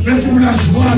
Merci pour la joie.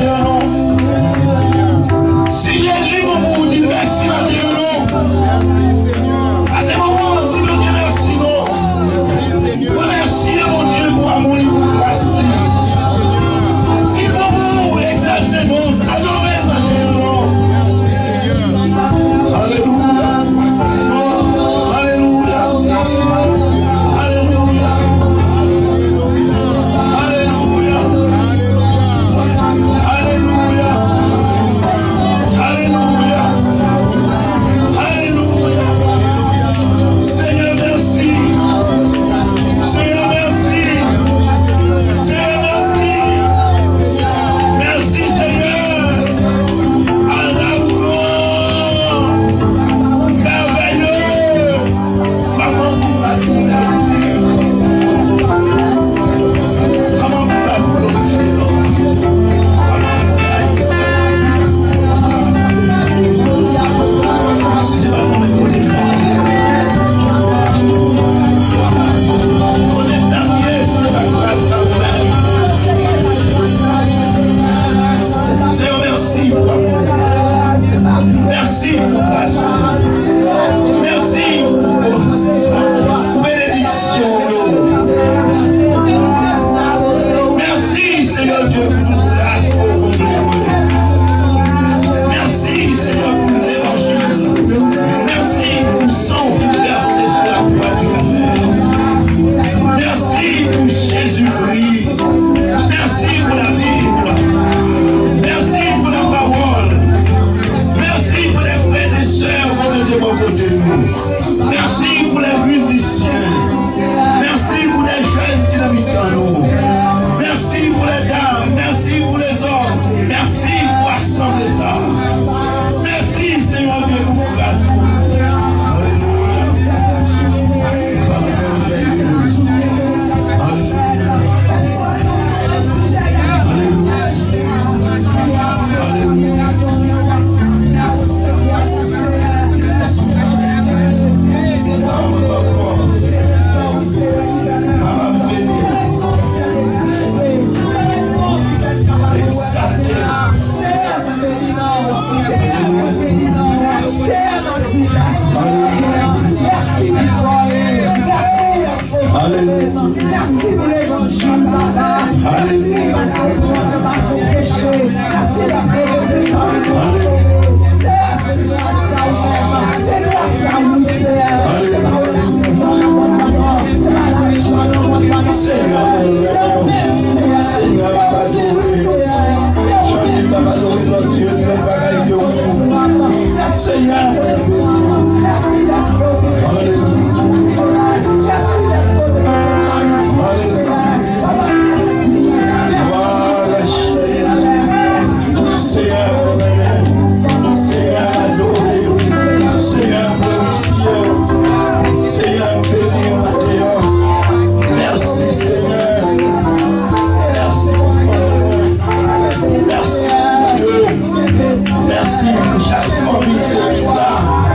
maintenant. Si Jésus vous dit merci maintenant, à ce moment, dis mon Dieu merci, non. Remerciez mon Dieu pour amour et pour grâce. Si pour vous exaltez, non, adorez maintenant. Alléluia. Alléluia. Alléluia. Alléluia. Alléluia. Alléluia. Alléluia. Seigneur, merci. Seigneur, merci. Seigneur, merci. Merci, Seigneur. À la gloire. Merveilleux. Comment vous va dire merci? Comment vous va glorifier l'homme? Si c'est pas pour mes côtés, on est dernier, c'est la grâce à vous-même. Seigneur, merci pour l'amour. Merci pour grâce. Merci pour bénédiction. Merci, Seigneur Dieu, pour grâce. Merci, Seigneur, pour l'évangile. Merci pour le sang qui est versé sur la croix du Calvaire. Merci pour Jésus-Christ. Merci pour la Bible. Merci pour la parole. Merci pour les frères et sœurs qui ont été à côté de nous. Merci pour les musiciens. Merci pour les jeunes qui habitent en nous. Merci pour les dames. Merci pour les hommes. Merci pour assembler ça. Merci, Seigneur Dieu, pour vos grâces. Merci pour l'évangile, Baba. Alléluia. Merci pour le péché. Merci c'est grâce à vous. C'est grâce à vous, Seigneur. C'est pas la c'est pas la chance. Seigneur, Baba, je dis Baba, notre Dieu, notre bagaille de vous. Seigneur, merci d'être merci Seigneur, merci pour Merci pour chaque famille qui est là.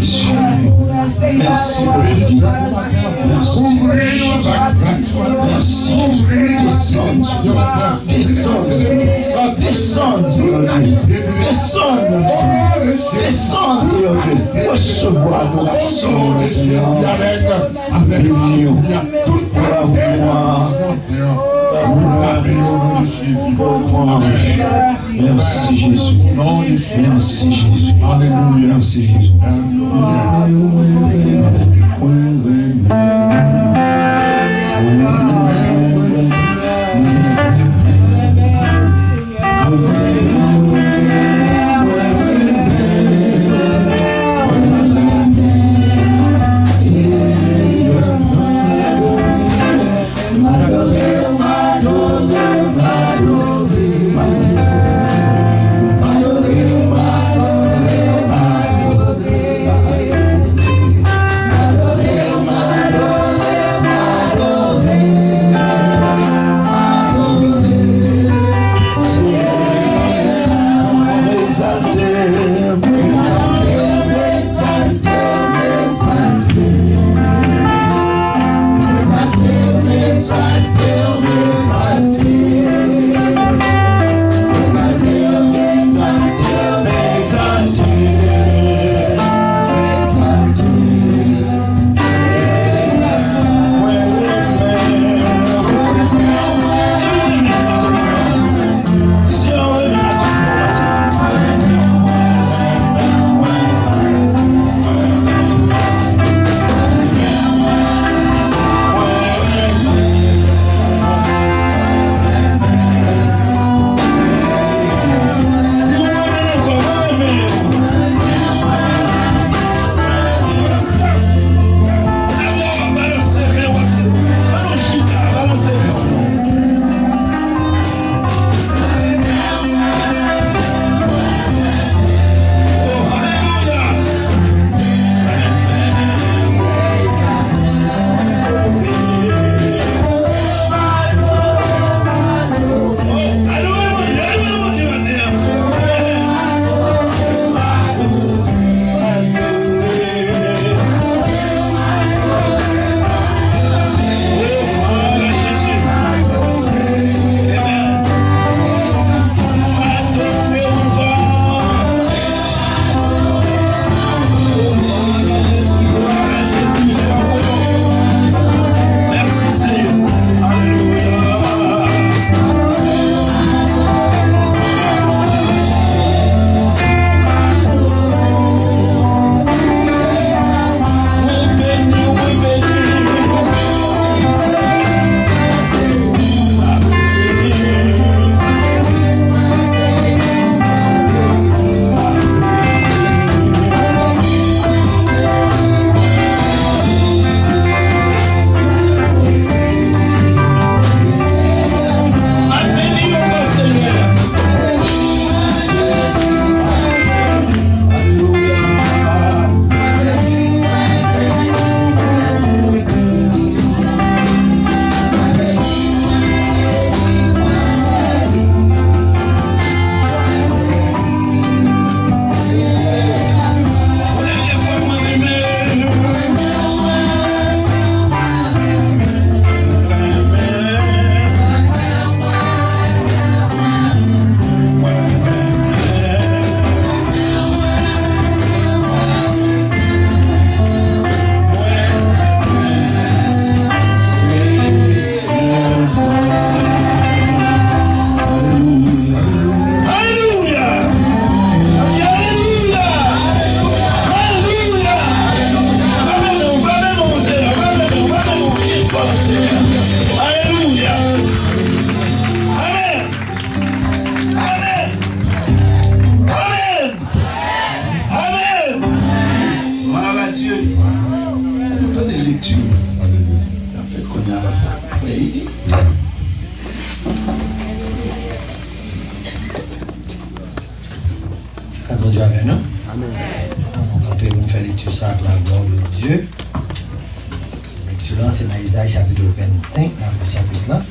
Jésus. Merci pour la vie. Merci. Merci. Descends, Seigneur Dieu. Recevoir l'adoration maintenant. Bénis-nous. Merci Jésus. Merci Jésus. Merci Jésus. Dieu avec nous. Amen. Donc, on fait l'étude sur la gloire de Dieu. L'étude là, c'est dans Isaïe chapitre 25, dans le chapitre là.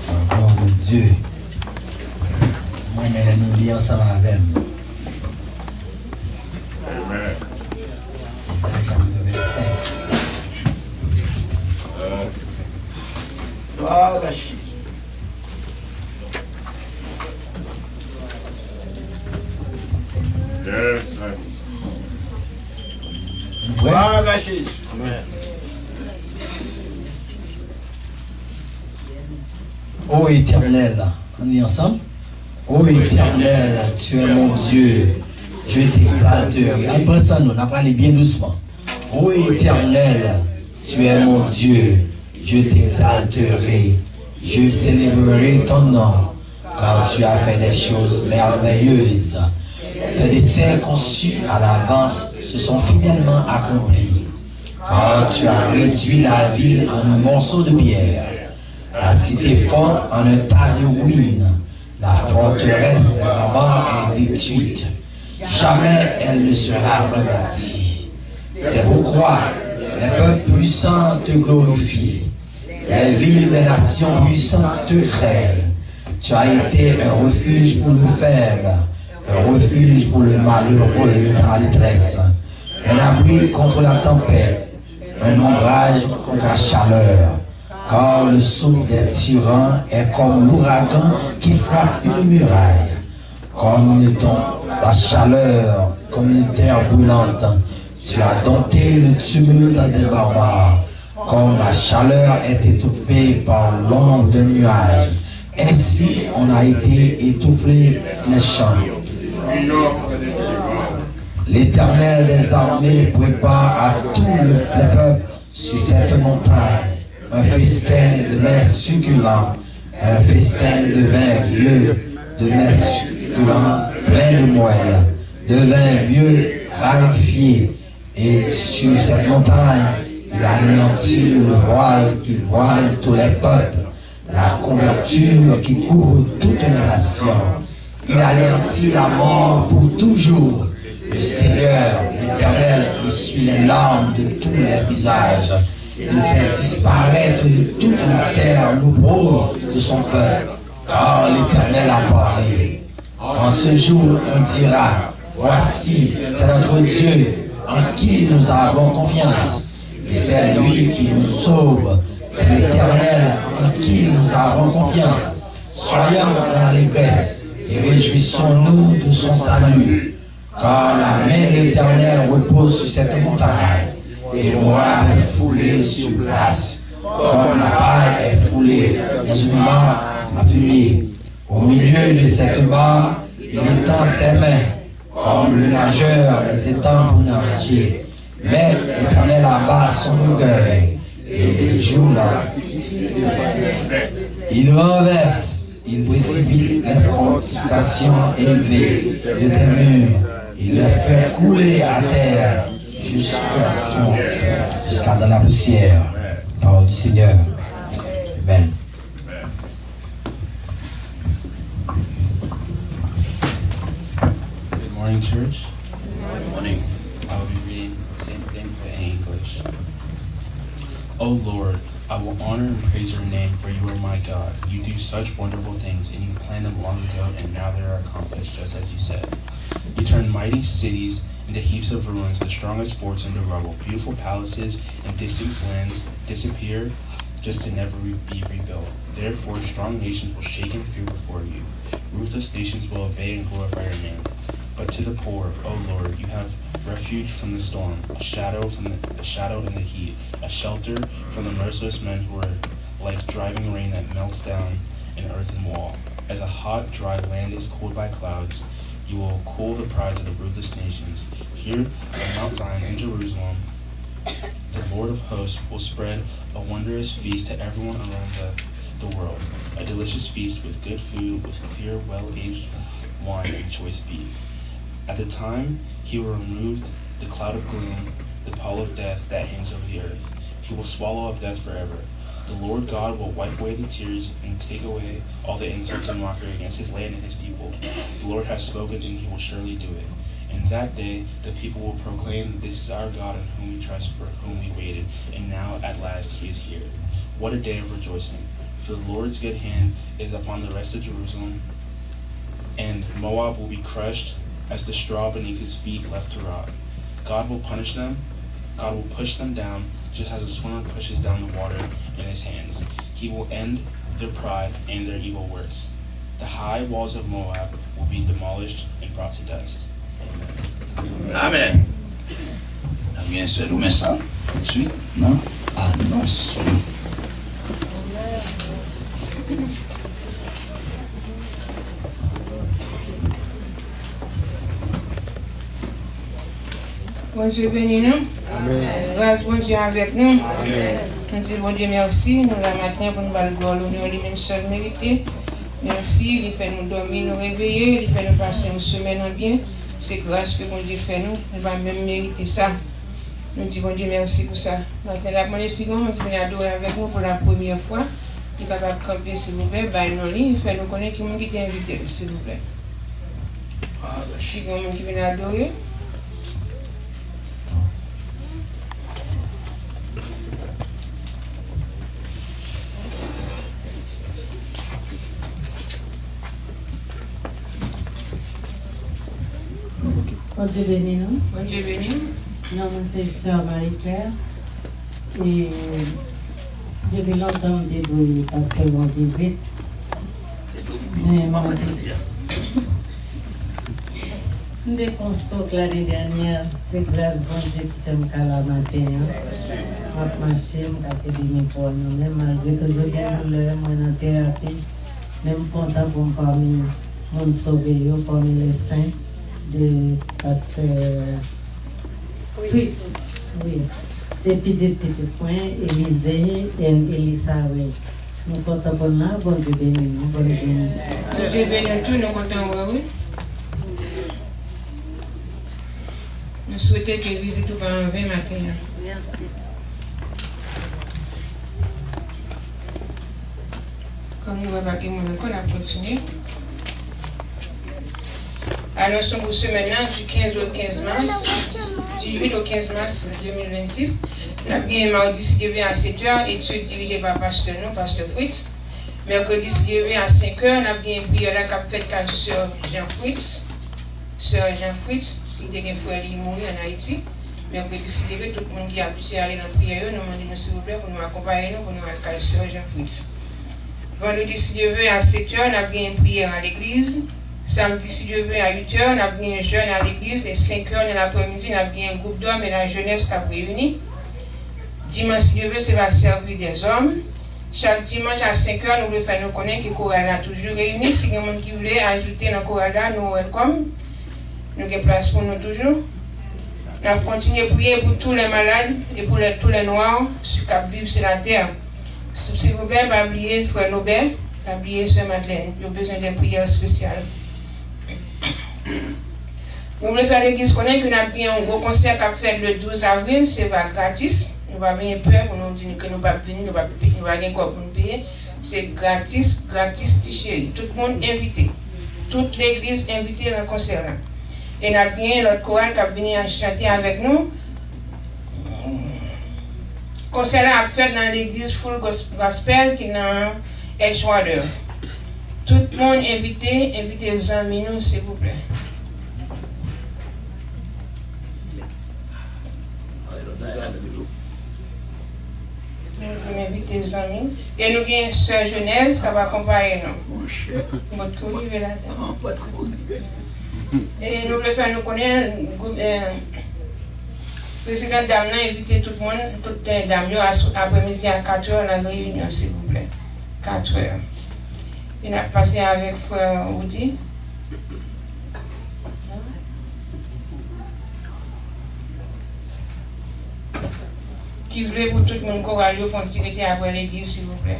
La gloire de Dieu. Moi, je nous lis ensemble avec nous. Gloire à Jésus. Yes, Gloire à Jésus. Ô Éternel, on est ensemble. Ô Éternel, tu es mon Dieu, je t'exalterai. Après ça, nous allons parler bien doucement. Ô Éternel, tu es mon Dieu, je t'exalterai. Je célébrerai ton nom, car tu as fait des choses merveilleuses. Tes desseins conçus à l'avance se sont fidèlement accomplis, car tu as réduit la ville en un morceau de pierre, la cité forte en un tas de ruines. La forteresse de là-bas est détruite. Jamais elle ne sera rebâtie. C'est pourquoi les peuples puissants te glorifient. Les villes des nations puissantes te craignent. Tu as été un refuge pour le faible, un refuge pour le malheureux dans la détresse, un abri contre la tempête, un ombrage contre la chaleur. Car le souffle des tyrans est comme l'ouragan qui frappe une muraille, comme une tombe, la chaleur, comme une terre brûlante. Tu as dompté le tumulte des barbares, comme la chaleur est étouffée par l'ombre d'un nuage. Ainsi on a été étouffé les champs. L'Éternel des armées prépare à tous les peuples sur cette montagne un festin de mets succulents, un festin de vin vieux, de mets succulents plein de moelle, de vin vieux clarifié. Et sur cette montagne, il anéantit le voile qui voile tous les peuples, la couverture qui couvre toutes les nations. Il anéantit la mort pour toujours. Le Seigneur, l'Éternel, essuie les larmes de tous les visages. Il fait disparaître de toute la terre l'opprobre de son peuple, car l'Éternel a parlé. En ce jour, on dira, voici, c'est notre Dieu, en qui nous avons confiance. Et c'est lui qui nous sauve, c'est l'Éternel en qui nous avons confiance. Soyons dans l'allégresse et réjouissons-nous de son salut, car la main de l'Éternel repose sur cette montagne. Et Moab est foulé sur place, comme la paille est foulée dans une mare à fumier. Au milieu de cette mare, il étend ses mains, comme le nageur les étend pour nager. Mais l'Éternel abat son orgueil, et les joue là. Il renverse, il précipite les fortifications élevées de tes murs. Il les fait couler à terre jusqu'à dans la poussière. Parole du Seigneur. Amen. Good morning, church. Good morning. I will be reading the same thing but in English. O Lord, I will honor and praise your name, for you are my God. You do such wonderful things, and you planned them long ago, and now they are accomplished, just as you said. You turn mighty cities into heaps of ruins, the strongest forts into rubble. Beautiful palaces in distant lands disappear just to never be rebuilt. Therefore, strong nations will shake in fear before you. Ruthless nations will obey and glorify your name. But to the poor, O Lord, you have refuge from the storm, a shadow in the heat, a shelter from the merciless men who are like driving rain that melts down an earthen wall. As a hot, dry land is cooled by clouds, you will cool the prides of the ruthless nations. Here on Mount Zion in Jerusalem, the Lord of hosts will spread a wondrous feast to everyone around the world, a delicious feast with good food, with clear, well-aged wine and choice beef. At the time he will remove the cloud of gloom, the pall of death that hangs over the earth. He will swallow up death forever. The Lord God will wipe away the tears and take away all the insults and mockery against his land and his people. The Lord has spoken, and he will surely do it. In that day, the people will proclaim, "This is our God in whom we trust, for whom we waited, and now at last he is here." What a day of rejoicing! For the Lord's good hand is upon the rest of Jerusalem, and Moab will be crushed as the straw beneath his feet left to rot. God will punish them. God will push them down, just as a swimmer pushes down the water in his hands. He will end their pride and their evil works. The high walls of Moab will be demolished and brought to dust. Amen. Bien sûr, nous mettons ça tout de suite. Non? Ah non, Bon Dieu bénis nous. Grâce bon Dieu avec nous. Nous disons bon Dieu merci. Nous la matin pour nous battre gloire l'honneur lui-même seul mérité. Merci, il fait nous dormir, nous réveiller, il fait nous passer une semaine en bien. C'est grâce que bon Dieu fait nous. Il va même mériter ça. Nous disons bon Dieu merci pour ça. Maintenant, la demande si on vient adorer avec nous pour la première fois. Il est capable de camper s'il vous plaît. Il fait nous connaître qui est invité s'il vous plaît. Si on qui vient adorer. Bon Dieu béni nous. Bon Dieu béni. Non, c'est Sœur Marie-Claire. Et depuis longtemps, je dis parce que mon visite. Dès qu'on stocke l'année dernière, c'est grâce bon Dieu qui t'aime qu'à la matin. Je marche, je suis venu pour nous. Même malgré que je viens de l'heure, moi en thérapie, même content pour parmi mon sauvé, parmi les saints. De pasteur Fritz, oui, c'est petit point, Élisée et Elisa, oui. Nous comptons pour nous, bon Dieu béni, bon Dieu béni. Bon Dieu béni tout, nous comptons, oui. Nous souhaitons que visite tout va en 20 matin. Merci. Comme nous va baquer mon encore, on a continué. Annonçons pour ce maintenant du 15 au 15 mars, du 8 au 15 mars 2026. Nous avons bien mardi 6 à 7h, étude dirigée par pasteur Fritz. Mercredi 6 à 5h, nous avons bien prière là qu'a fait avec Sœur Jean Fritz. Sœur Jean Fritz, qui était un frère qui est mort en Haïti. Mercredi 6 tout le monde qui a pu aller dans la prière, nous demandons s'il vous plaît pour nous accompagner pour nous aller avec Sœur Jean Fritz. Vendredi 6 à 7h, nous avons bien prière à l'église. Samedi, si Dieu veut, à 8h, on a bien un jeûne à l'église, et 5h dans l'après-midi, on a bien un groupe d'hommes et la jeunesse qui a réuni. Dimanche, si Dieu veut, c'est la servir des hommes. Chaque dimanche à 5h, nous voulons faire nous connaître que le choral a toujours réuni. Si quelqu'un qui voulait ajouter dans le choral, nous welcome. Nous avons place pour nous toujours. Nous allons continuer à prier pour tous les malades et pour tous les noirs qui vivent sur la terre. S'il vous plaît, pas oublier Frère Nobel, pas oublier Sœur Madeleine. Nous avons besoin de prières spéciales. Nous voulons faire l'église connaître que nous avons bien un gros concert qui a fait le 12 avril, c'est gratis. Nous n'avons pas bien peur pour nous dire que nous ne pouvons pas venir, nous n'avons pas rien pour nous payer. C'est gratis, chérie. Tout le monde invité. Toute l'église invitée dans le concert. Et nous avons bien l'autre chorale qui a venu chanter avec nous. Le concert a fait dans l'église Full Gospel qui est dans Edgewater. Tout le monde invité les amis, nous, s'il vous plaît. Nous invitons les amis. Et nous avons une sœur Genèse qui va accompagner nous. Et nous voulons faire nous connaître. Le président Dame a invité tout le monde, toutes les dames, après-midi à 4h, la réunion, s'il vous plaît. 4h. Il a passé avec Frère Woody. Qui voulait pour tout le monde choral, il faut tirer après l'église, s'il vous plaît.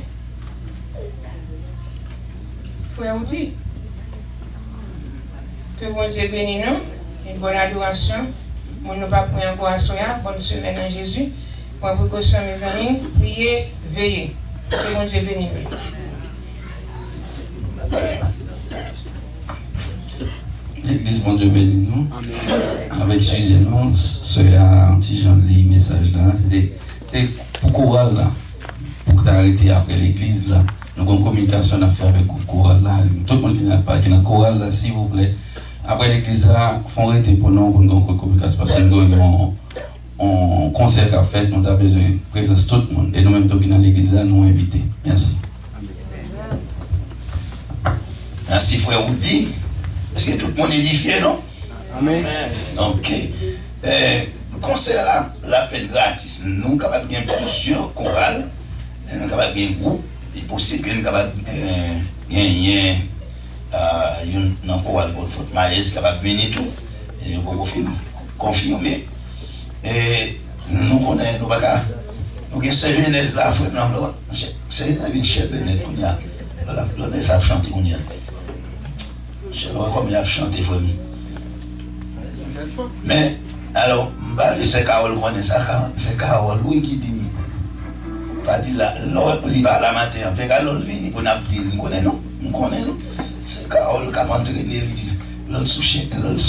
Frère Woody. Que bon Dieu bénisse nous. Une bonne adoration. Mon ne pas prendre encore à soya. Bonne semaine en Jésus. Pour précaution, mes amis, priez, veillez. Que bon Dieu bénisse nous. L'église, bon Dieu bénisse nous. Avec excusez-nous, ce anti-Jean lit message là, c'est pour chorale là, pour t'arrêter après l'église là. Nous avons une communication à faire avec le chorale là. Tout le monde qui n'a pas qui est dans le chorale là, s'il vous plaît. Après l'église là, il faut arrêter pour nous pour une communication parce que nous avons on concert qu'a fait, nous avons besoin de présence de tout le monde. Et nous-mêmes, qui dans l'église, nous avons invité. Merci. Merci, frère Oudi. Est-ce que tout le monde est édifié, non? Amen. Ok. Le concert là, la peine gratis. Nous sommes capables de gagner plusieurs chorales. Nous sommes capables de gagner un groupe. Il est possible que nous sommes capables de gagner un chorale pour Faute Maïs, capable de venir tout. Et nous pouvons confirmer. Et nous connaissons, nous avons cette jeunesse là, c'est une chère Benet qu'on y a. L'autre, ça a chanté qu'on y a. Je ne sais pas comment il a chanté. Mais, alors, c'est Carole, c'est Carole, lui qui dit, pas dit là, l'autre, il va à la matin, avec l'autre, il va dire, nous connaissons, nous connaissons. C'est Carole qui a entraîné, l'autre sous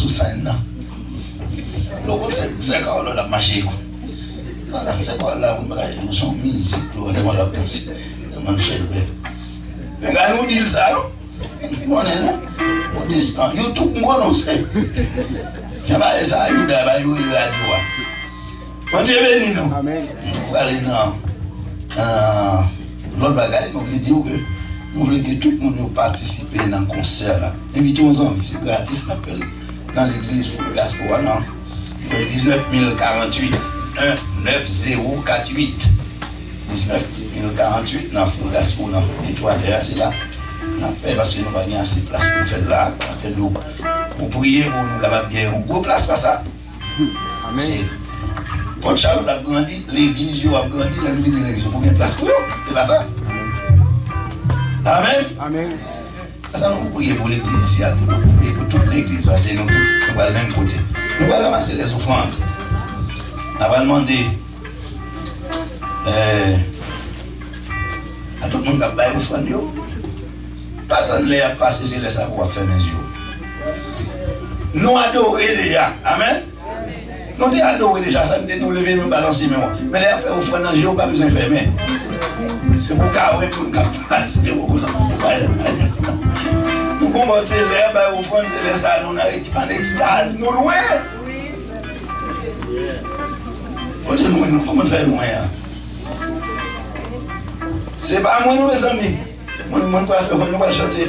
scène. L'autre, c'est Carole qui a marché. C'est pas là, nous sommes musique, on est dans la pensée, on est chez le bébé. Mais quand nous disons ça, on est là, au distant, YouTube, nous connaissons. Je vais aller ça, je vais aller la radio. Bon Dieu béni nous. Amen. Nous allons dans l'autre bagaille, nous voulons dire que nous voulons que tout le monde participe dans le concert là. Invitons nos amis, c'est gratis, on appelle dans l'église Gaspard, le 19 048 19048. 19 048 dans le Gaspard, l'étoile d'air, c'est là. On a fait parce que nous n'avons pas assez de place pour faire là. Pour prier, pour nous capables de gagner une grosse place, pas ça. Amen. Port Charlotte a grandi, l'église a grandi, la nouvelle église, pour gagner une place pour eux. C'est pas ça? Amen. Amen. Ça, nous prions pour l'église ici, nous prions pour toute l'église, parce que nous allons le même côté. Nous allons ramasser les offrandes. Nous allons demander à tout le monde qui a payé l'offrande. Pas attendre les à passer, c'est les ça pour faire mes yeux. Nous adorer déjà. Amen. Nous t'es adoré déjà, ça me dit nous lever, nous balancer, mais les affaires offrandes dans le jour, pas besoin de faire mais. C'est pour qu'après nous passer. Nous commenter les offrandes, c'est les ça, nous en extase, nous loin. Nous, comment faire loin? C'est pas moi, nous, mes amis. Nous allons chanter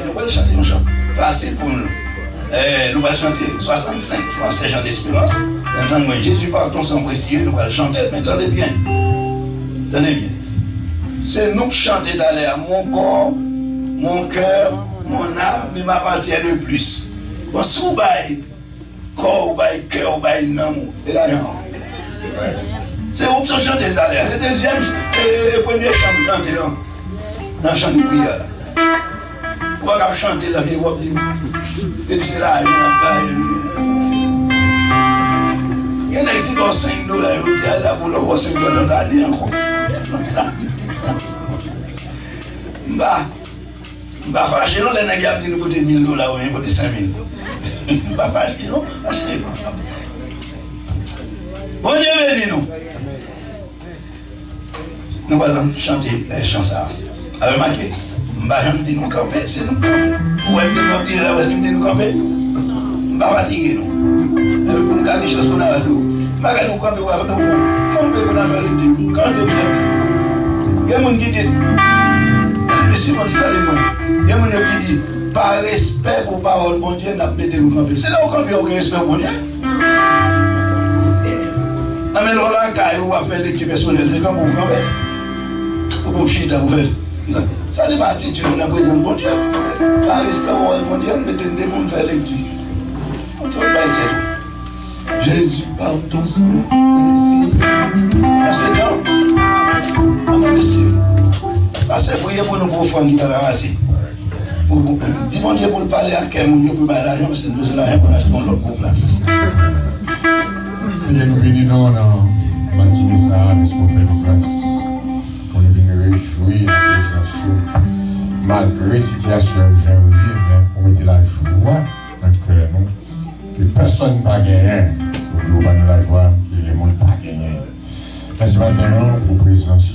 nos chants. Facile pour nous. Nous allons chanter 65 Français, Jean d'Espérance. Entendez-moi, Jésus par ton sang précieux, nous allons chanter, mais attendez bien. Attendez bien. C'est nous qui chantons tout à l'heure. Mon corps, mon cœur, mon âme, ne m'appartiennent le plus. Bon, si vous baillez, corps, vous baillez, cœur, vous baillez, non, et l'argent. C'est vous qui chantez tout à l'heure. C'est le deuxième et premier chant dans le chant de prière. Vous allez chanter la vie, vous allez dire. Et puis c'est là, il y en a ici dans 5 $, il y a là pour le 5 $ d'année encore. Bah, fâché, non, les nègres disent nous côté 1 000 $ ou bien côté 5 000. Bah, fâché, non, c'est bon Dieu béni nous. Nous allons chanter les chansons. Avec marqué, bah, je me dis nous camper, c'est nous camper. Ou est-ce que nous là, nous nous camper? Bah, fatigué nous. Pour nous faire des choses pour nous faire. Bah, nous camper, nous camper pour nous faire les trucs. Quand nous faisons, il y a des gens qui disent, il y a des gens qui disent, par respect pour la parole, bon Dieu, nous mettons nous camper. C'est là où camper, aucun respect pour Dieu. Mais là, quand vous avez fait l'équipe personnelle, c'est comme vous campez. Vous chita, vous faites. Ça n'est pas attitude de la présence de bon Dieu. Par respect pour bon Dieu, mettez des gens faire lecture. On ne peut pas être. Jésus, par ton sang, précis. On s'est dans. Amen, monsieur. Parce que priez pour nous pour offrir qui va la ramasser. Dis bon Dieu pour le parler à quelqu'un, on peut parler à l'argent, parce que nous avons l'argent pour acheter notre place. Seigneur, nous bénissons dans la matinée ça, puisqu'on fait grâce. On est venu réjouir la présence. Malgré la situation que j'ai oubliée, on mettait la joie dans le cœur. Que personne n'a gagné. On va nous la joie, que les gens n'ont pas gagné. Merci maintenant pour la présence.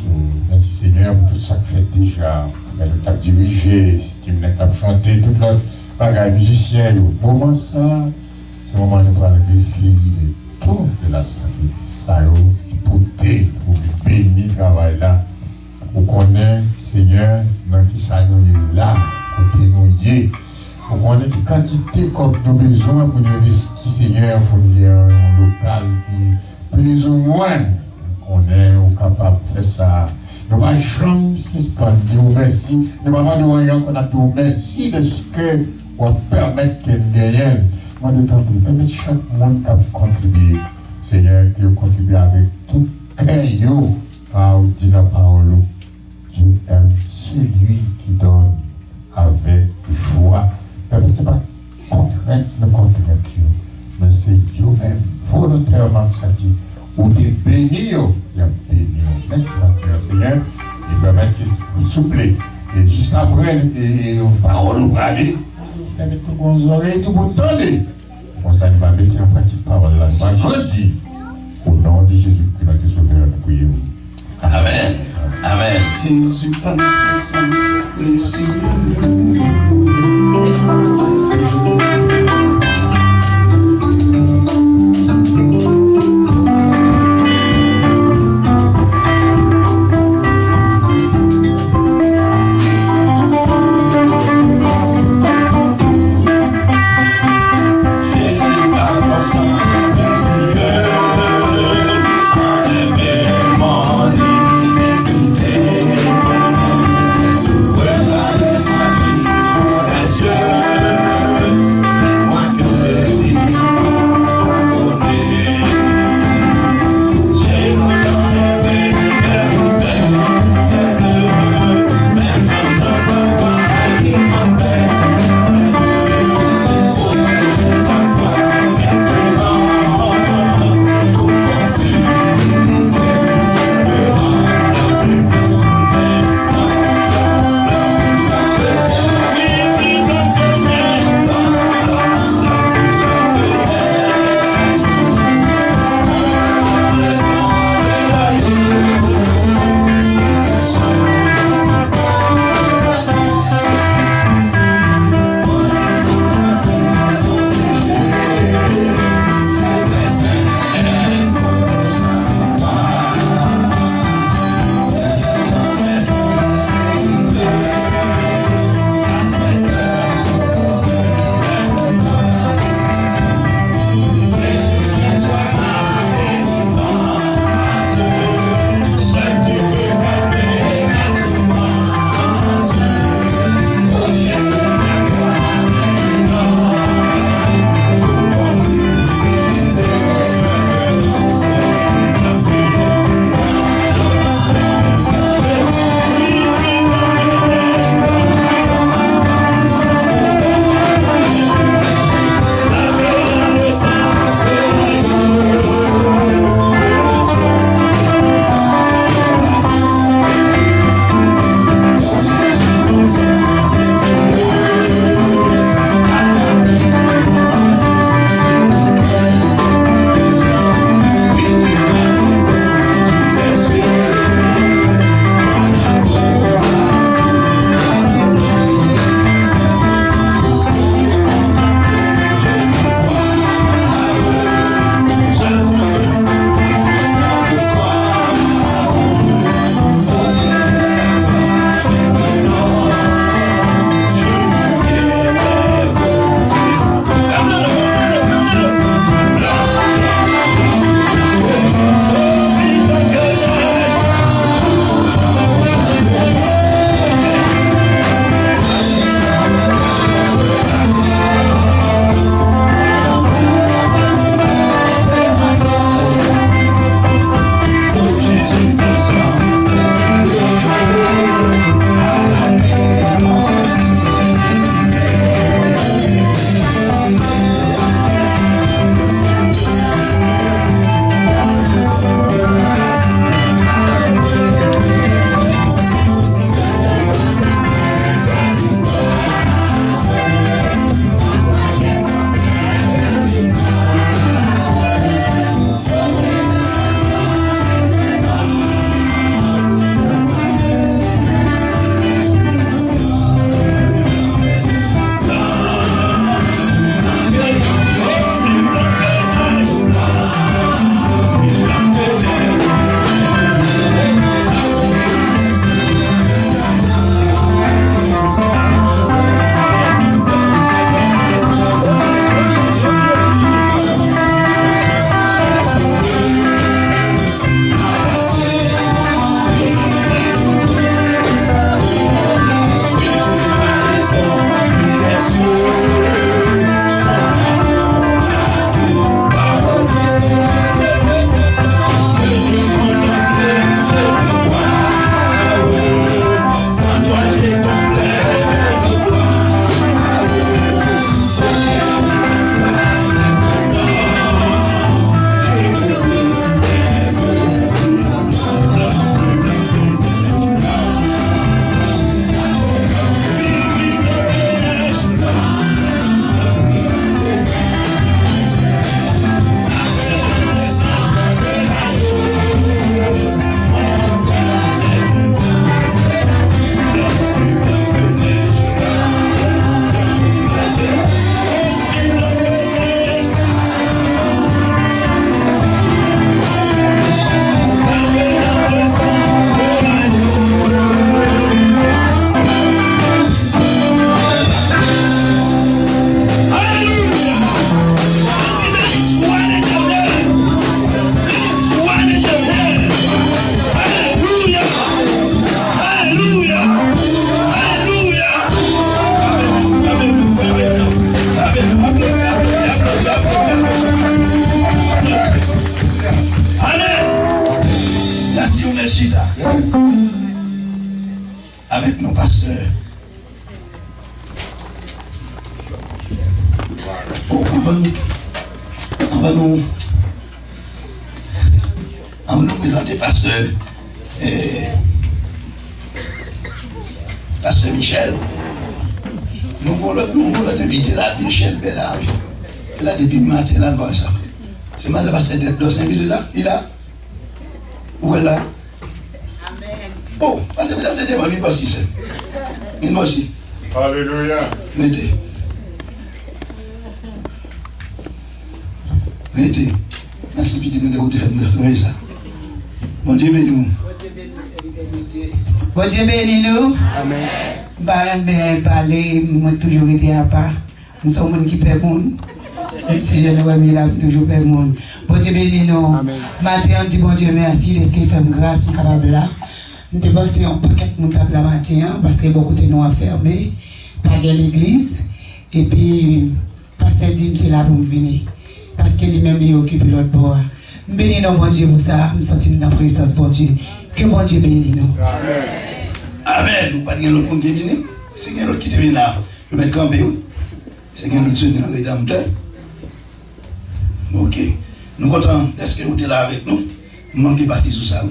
Merci Seigneur pour tout ça que fait déjà. Nous avons dirigé, nous avons chanté, tout l'autre bagage musicien. Au moment ça, c'est le moment où nous allons vivre tout de la ça pour bénir le travail là. Vous connaissez, Seigneur, dans qui ça nous est là, côté nous y est. Vous connaissez qui quantité comme nous besoin pour nous investir, Seigneur, pour nous dire un local qui plus ou moins on est capable de faire ça. Nous ne pouvons jamais suspendre, nous merci. Nous ne pouvons pas dire qu'on a tout merci de ce que on permet qu'il y ait. Moi, de temps pour permettre chaque monde qui contribue, Seigneur, qui contribue avec tout cœur, par la parole. Dieu aime celui qui donne avec joie. Ce n'est pas contrainte, mais c'est Dieu-même, volontairement, ça dit, ou tu bénis, il y a béni. Merci, Seigneur, et permettre qu'il vous souple. Et juste après, une parole ou aller, avec tout vos oreilles, tout vos donner. On s'en va mettre en pratique parole là. Je dis, au nom de Jésus-Christ, notre Sauveur, nous prions. Amen. Amen. Jésus par le Well, I avec nos pasteurs. Oh, on va nous présenter pasteur. Pasteur Michel. Nous avons invité là, Michel Bellard. Là, depuis le matin, là, ça. C'est mal de passer de Saint-Ville, ça. Il est là. Où est là? Amen. Oh, parce que là, c'est des mamie aussi, c'est. Mais moi aussi. Alléluia. Mettez. Mettez. Merci, petit, de ça. Bon Dieu bénis nous. Bon Dieu bénis nous. Amen. Ben, parler, moi toujours été à part. Nous sommes gens qui paient monde. Même si je ne vois pas là, toujours paix monde. Bon Dieu bénis nous. Matin, on dit bon Dieu merci, de ce qu'il fait grâce, nous capable là. Nous devons passer un paquet de monde la matin, parce que beaucoup de nous enfermés, pas de l'église. Et puis, pasteur dit c'est là pour venir. Parce que lui-même, il occupe l'autre bord. Nous bénissons bon Dieu pour ça, nous sentons dans la présence bon Dieu. Que bon Dieu bénisse nous. Amen. Amen. Vous pas de l'autre monde qui vient. C'est quelqu'un qui vient là. Je vais mettre campé. C'est quelqu'un qui vient dans le rédempteur. Ok. Nous sommes contents d'être que vous êtes là avec nous. Nous manquons pas si sous ça.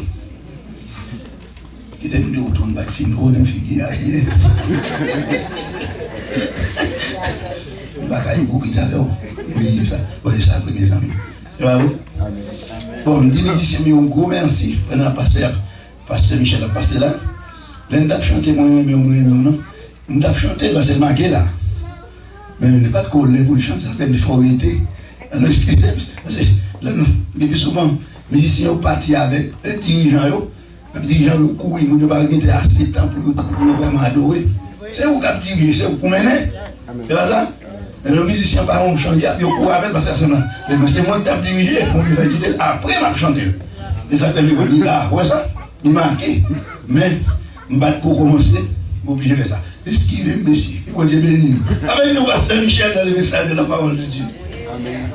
Qui est venu de retourner par le film, on a figé à rien. On va cailler beaucoup de temps. Oui, ça. Bon, c'est ça, mes amis. Bon, dis musiciens, un gros merci. Pendant pasteur Michel a passé là. Là, nous avons chanté, non. Nous avons chanté, c'est le marqué là. Mais il n'y a pas de colère pour chanter, ça fait des forêtés. Depuis souvent, les musiciens sont partis avec un dirigeant. Les dirigeants ont couru, ils n'ont pas assez de temps pour vraiment adorer. C'est vous qui avez dirigé, c'est vous qui menez. C'est pas ça? Les musiciens par exemple chantent, ils courent avec parce que c'est moi qui ai dirigé, on lui fait quitter après m'a chanté. Et ça fait le dire là, ouais ça, il marqué. Mais pour commencer, vous obligez de faire ça. Esquivez, Messie, il faut Dieu bénir. Avec nous, Pasteur Michel, dans le message de la parole de Dieu. Amen.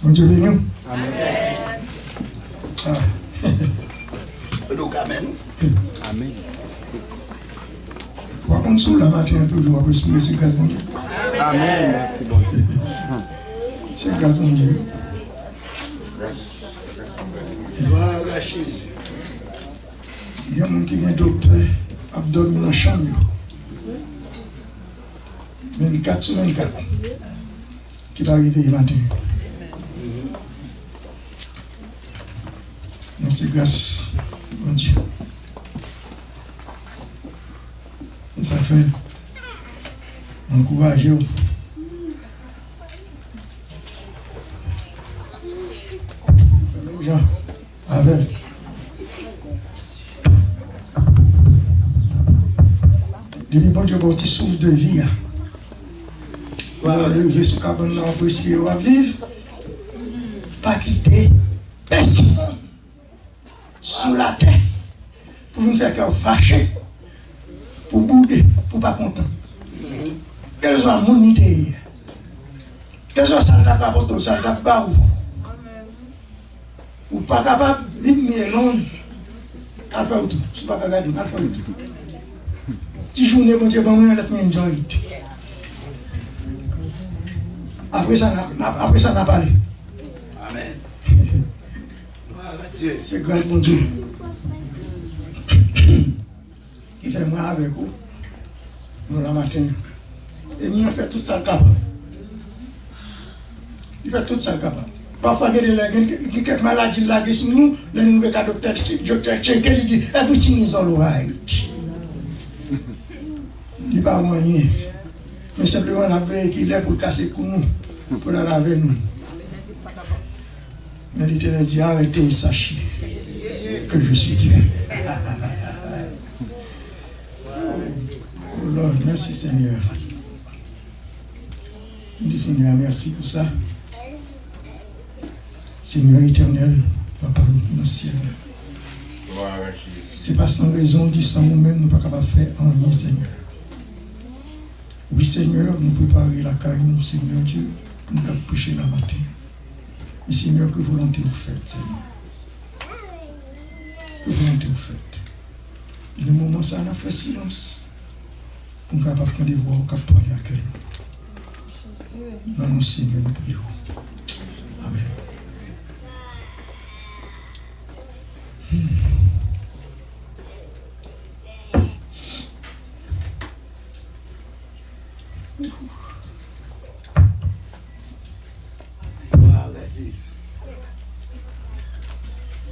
Bon Dieu bénis nous. Amen. Donc, amen. Amen. Par contre, sous la matin, toujours, après exprimer c'est grâce, mon Dieu. Amen. Merci, bon Dieu. C'est grâce, mon Dieu. Gloire à Jésus. Il y a un monde qui vient docteur, abdomen dans la chambre. 24 sur 24. Qui va arriver le matin. Non, c'est grâce, mon Dieu. Et ça fait encourager. Jean, avec. Depuis bon Dieu, petit souffle de vie. Lever sous cabane, pour respirer, à vivre. Pas quitter personne sous la terre pour nous faire cœur fâché, pour bouder, pour pas content. Quel soit mon idée, quel soit ça n'a pas pour ça n'a pas ou pas capable de venir long à faire tout, c'est pas capable de faire tout. Si journée bon Dieu bon moi la mienne enjoy. Après ça n'a pas parlé. Amen. C'est grâce mon Dieu. Il fait moi avec vous. Nous la matin. Et nous fait tout ça capable. Il fait tout ça capable. Parfois, il y a quelques maladies là qui sont nous, le nouveau docteur Tchenkel dit everything is all right. Il n'y a pas moyen. Mais simplement, on a veillé qu'il est pour casser pour nous, pour la laver nous. Mais l'Éternel dit arrêtez, sachez que je suis Dieu. Oh Lord, merci Seigneur. Je dis Seigneur, merci pour ça. Seigneur éternel, Papa dans le ciel. C'est pas sans raison, dit sans nous-mêmes, nous ne sommes pas capables de faire en rien, Seigneur. Oui, Seigneur, nous préparer la caille, nous, Seigneur Dieu, nous avons prêché la matin. Et Seigneur, que volonté vous faites, Seigneur. volonté faite. Le moment ça, on a fait silence. Pour qu'on puisse prendre des voix, pour qu'on puisse accueillir. Dans nos signes, nous prions. Amen.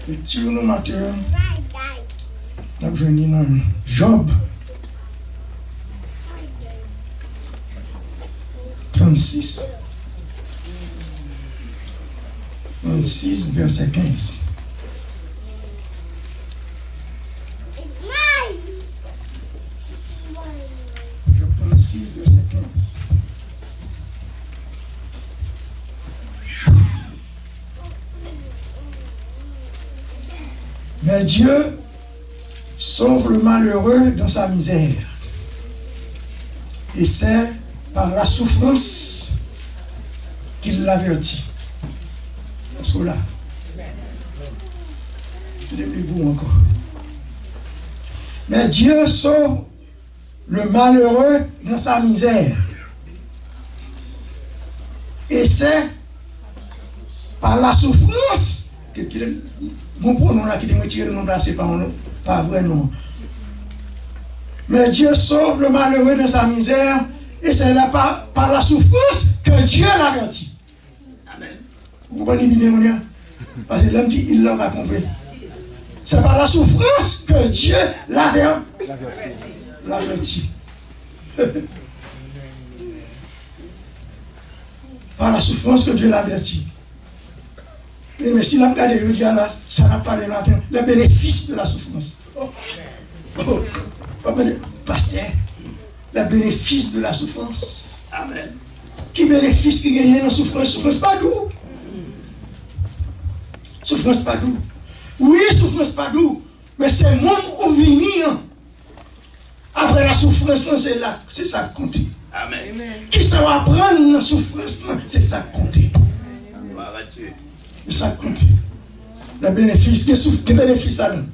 Et si nous matin, nous venons dans Job 36, verset 15. Job 36, verset 15. Mais Dieu sauve le malheureux dans sa misère. Et c'est par la souffrance qu'il l'avertit. Parce que là, je l'ai beau encore. Mais Dieu sauve le malheureux dans sa misère. Et c'est par la souffrance qu'il bon pronom là qui est retiré le nom placé par vrai nom. Mais Dieu sauve le malheureux de sa misère et c'est là par la souffrance que Dieu l'avertit. Amen. Vous comprenez bien, parce que l'homme dit il l'aura compris. C'est par la souffrance que Dieu l'avertit. Par la souffrance que Dieu l'avertit. Mais si l'on regarde le dieu là, ça n'a pas le matin, le bénéfice de la souffrance. Pasteur, le bénéfice de la souffrance. Amen. Qui bénéfice qui gagne dans la souffrance? Souffrance pas doux. Souffrance pas doux. Oui, souffrance pas doux. Mais c'est moi où venir. Après la souffrance, c'est ça qui compte. Amen. Qui ça va prendre la souffrance, c'est ça qui compte. C'est ça qui compte. Le bénéfice, quel bénéfice ça donne?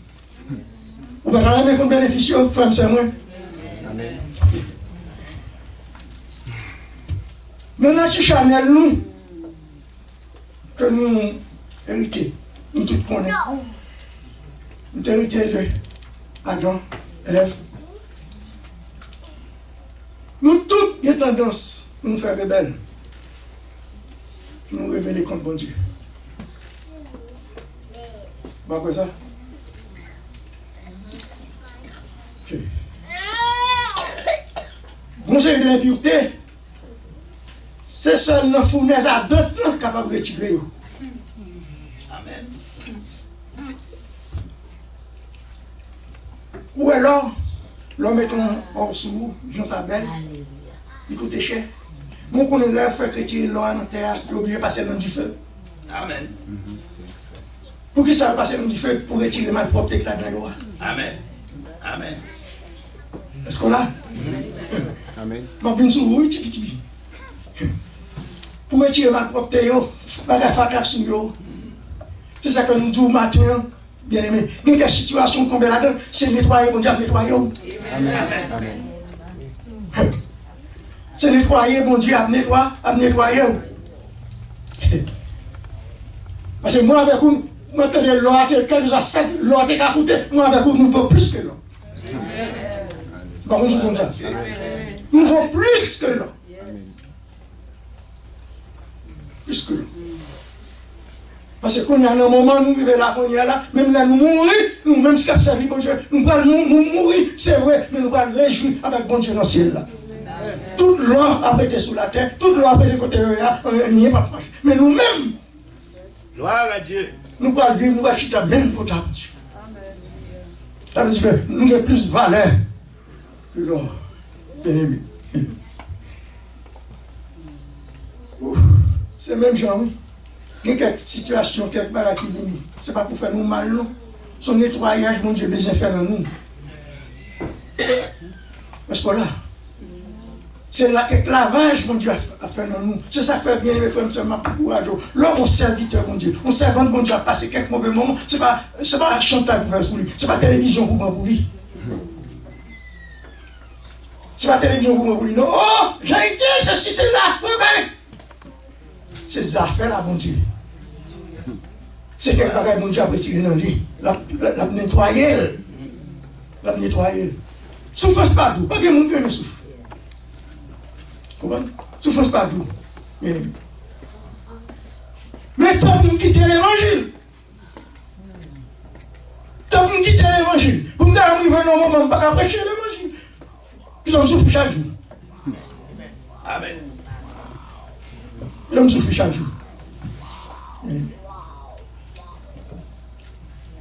Vous verrez la même bénéfice, femme, c'est moi. Amen. Maintenant, tu Chanel, nous, que nous héritons, nous tous connaissons. Nous héritons de Adam, Ève. Nous tous, il y a tendance à nous faire rebelles. Nous rebeller contre bon Dieu. Pas quoi ça? Ok. Bon, c'est une impureté. C'est seul nos fournaises à d'autres capables de retirer. Amen. Ou alors, l'homme est hors sous, Jean Sabel, il coûte cher. Bon, qu'on est là, fait retirer l'eau en terre, il oublié de passer dans du feu. Amen. Pour qui ça va passer dans du feu? Pour retirer ma propre là dans l'eau. Amen. Amen. Est-ce qu'on l'a? Amen. Ma bin sous vous, petit. Pour retirer ma propre terre, pas de faire sous vous. C'est ça que nous disons matin, bien aimé. Il y a des situations tombées là-dedans, c'est nettoyer, bon Dieu, nettoyer. Amen. Amen. C'est nettoyer, bon Dieu, à nettoyer. Parce que moi, avec vous, moi, je l'eau, quand nous avons l'eau qui a coûté, moi, avec vous, nous voulons plus que l'eau. Bon, nous comme ça. Nous voulons plus que l'eau. Plus que l'eau. Parce que quand il y a un moment, nous vivons là, quand il y a là, même là, nous mourons, nous-mêmes, ce qui a servi, bon Dieu, nous allons mourir, c'est vrai, mais nous allons réjouir avec bon Dieu dans le ciel là. Toute l'eau a été sous la terre, toute l'eau a été côté là, il n'y a pas de marche. Mais nous-mêmes, gloire à Dieu, nous allons vivre, nous allons chuter même pour ta Dieu. Ça veut dire que nous avons plus de valeur que l'eau, bien aimé. C'est même genre, oui. Il y a quelques situations, quelques barres qui viennent. Ce n'est pas pour faire nous mal, non. Son nettoyage, mon Dieu, besoin de faire dans nous. Est-ce qu'on l'a? C'est là que lavage, mon Dieu, a fait dans nous. C'est ça que fait bien, mes frères, seulement courage. L'homme, mon serviteur, mon Dieu. On servant, mon Dieu, a passé quelques mauvais moments. Ce n'est pas chantage pour lui. Ce n'est pas télévision pour lui. Ce n'est pas télévision pour lui. Non, oh, j'ai été, ceci, c'est là. C'est ça affaires là, mon Dieu. C'est quelque chose que mon Dieu a retiré dans lui. La nettoyer. La nettoyer. Souffrance partout. Pas que mon Dieu ne souffre. Comment? Souffrance partout. Mais tant pour quitter l'évangile. Tant pour quitter l'évangile. Pour me dire, arriver dans un moment, je ne peux pas prêcher l'évangile. Puis on souffre chaque jour. Amen. On souffre chaque jour.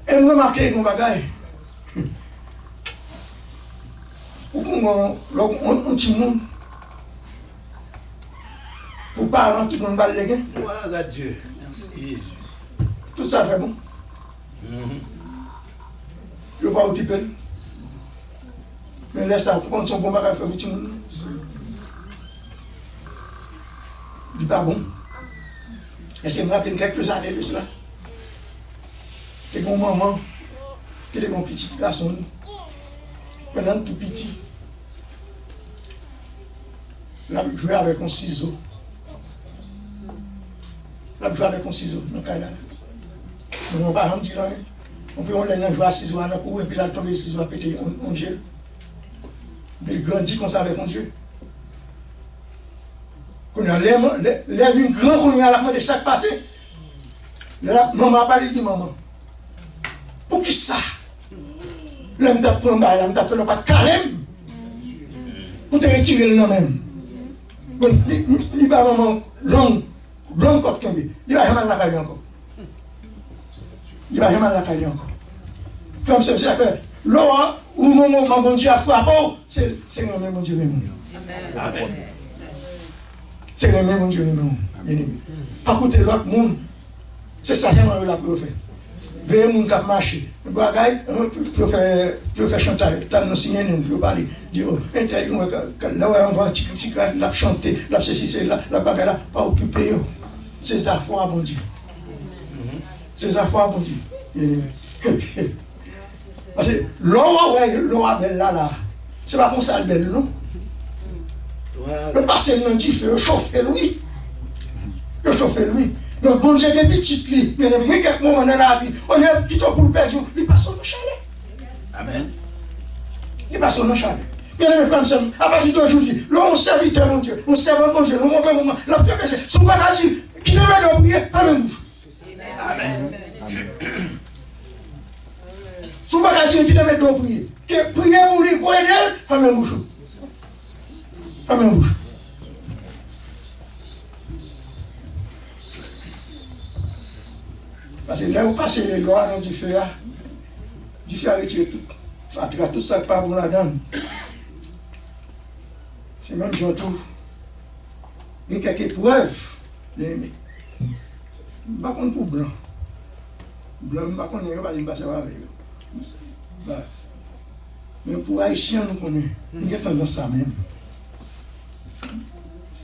Et vous remarquez qu'on bagaille. On dit monde. Pour parents, tout le monde va le léguer. Gloire à Dieu. Merci Jésus. Tout ça fait bon. Je ne vais pas occuper. Mais laisse ça, prendre son bon bagage, faire petit monde. Il n'est pas bon. Et c'est moi qui ai quelques années de cela. Que mon maman, que mon petit garçon, pendant tout petit, là, je jouais avec un ciseau. Là, je jouais avec un ciseau dans le canal. Mon parent me dit là, on peut jouer à ciseau dans le cours, et puis là, il tombe le ciseau à péter, on gèle. Il grandit comme ça avec mon Dieu. Quand on a l'air grand, qu'on a la main de chaque passé. Maman n'a pas dit maman. Pour qui ça? L'homme t'a pris un bail, l'homme t'a fait le pas de calme. Pour te retirer le nom même. Bon, il va maman long comme il va jamais la caille encore. Il va jamais la caille encore. Comme c'est ça que l'or où mon Dieu a frappé, c'est le même mon Dieu même. Amen. C'est le même mon Dieu même. Pas écouter l'autre monde. C'est ça que la pour faire. Veillez mon cap marcher. Bagaille, pour faire chanter, t'as nous signé, pour parler. Dire, là où on va la chanter, la ceci, c'est la bagaille, pas occuper. C'est ça, foi, bon Dieu. C'est ça, foi, bon Dieu. Parce que l'eau belle là, c'est pas comme ça, belle, non? Le passé, non, dit, il chauffe lui. Il chauffe lui. Donc, bon Dieu, des petites filles, il y a quelques moments dans la vie, on est plutôt pour le perdre, il passe au chalet. Amen. Il passe au chalet. Bien aimé, comme ça, à partir d'aujourd'hui, là, on serviteur, mon Dieu, on servant, mon Dieu, le mauvais moment, la pire que c'est, son bagage, qui te met de prier, pas même bouche. Amen. Son bagage, qui te met de prier, que prier pour lui, pour aider, pas même bouche. Pas même bouche. Parce que là où passe les lois dans du feu, à retirer tout. Enfin, tout ça pas pour la donne. C'est même j'en trouve. Il y a quelques épreuves. Je ne sais pas pour blanc. Blanc, je ne sais pas pour passer avec eux. Mais pour Haïtien, nous connaissons. Il y a tendance à ça même.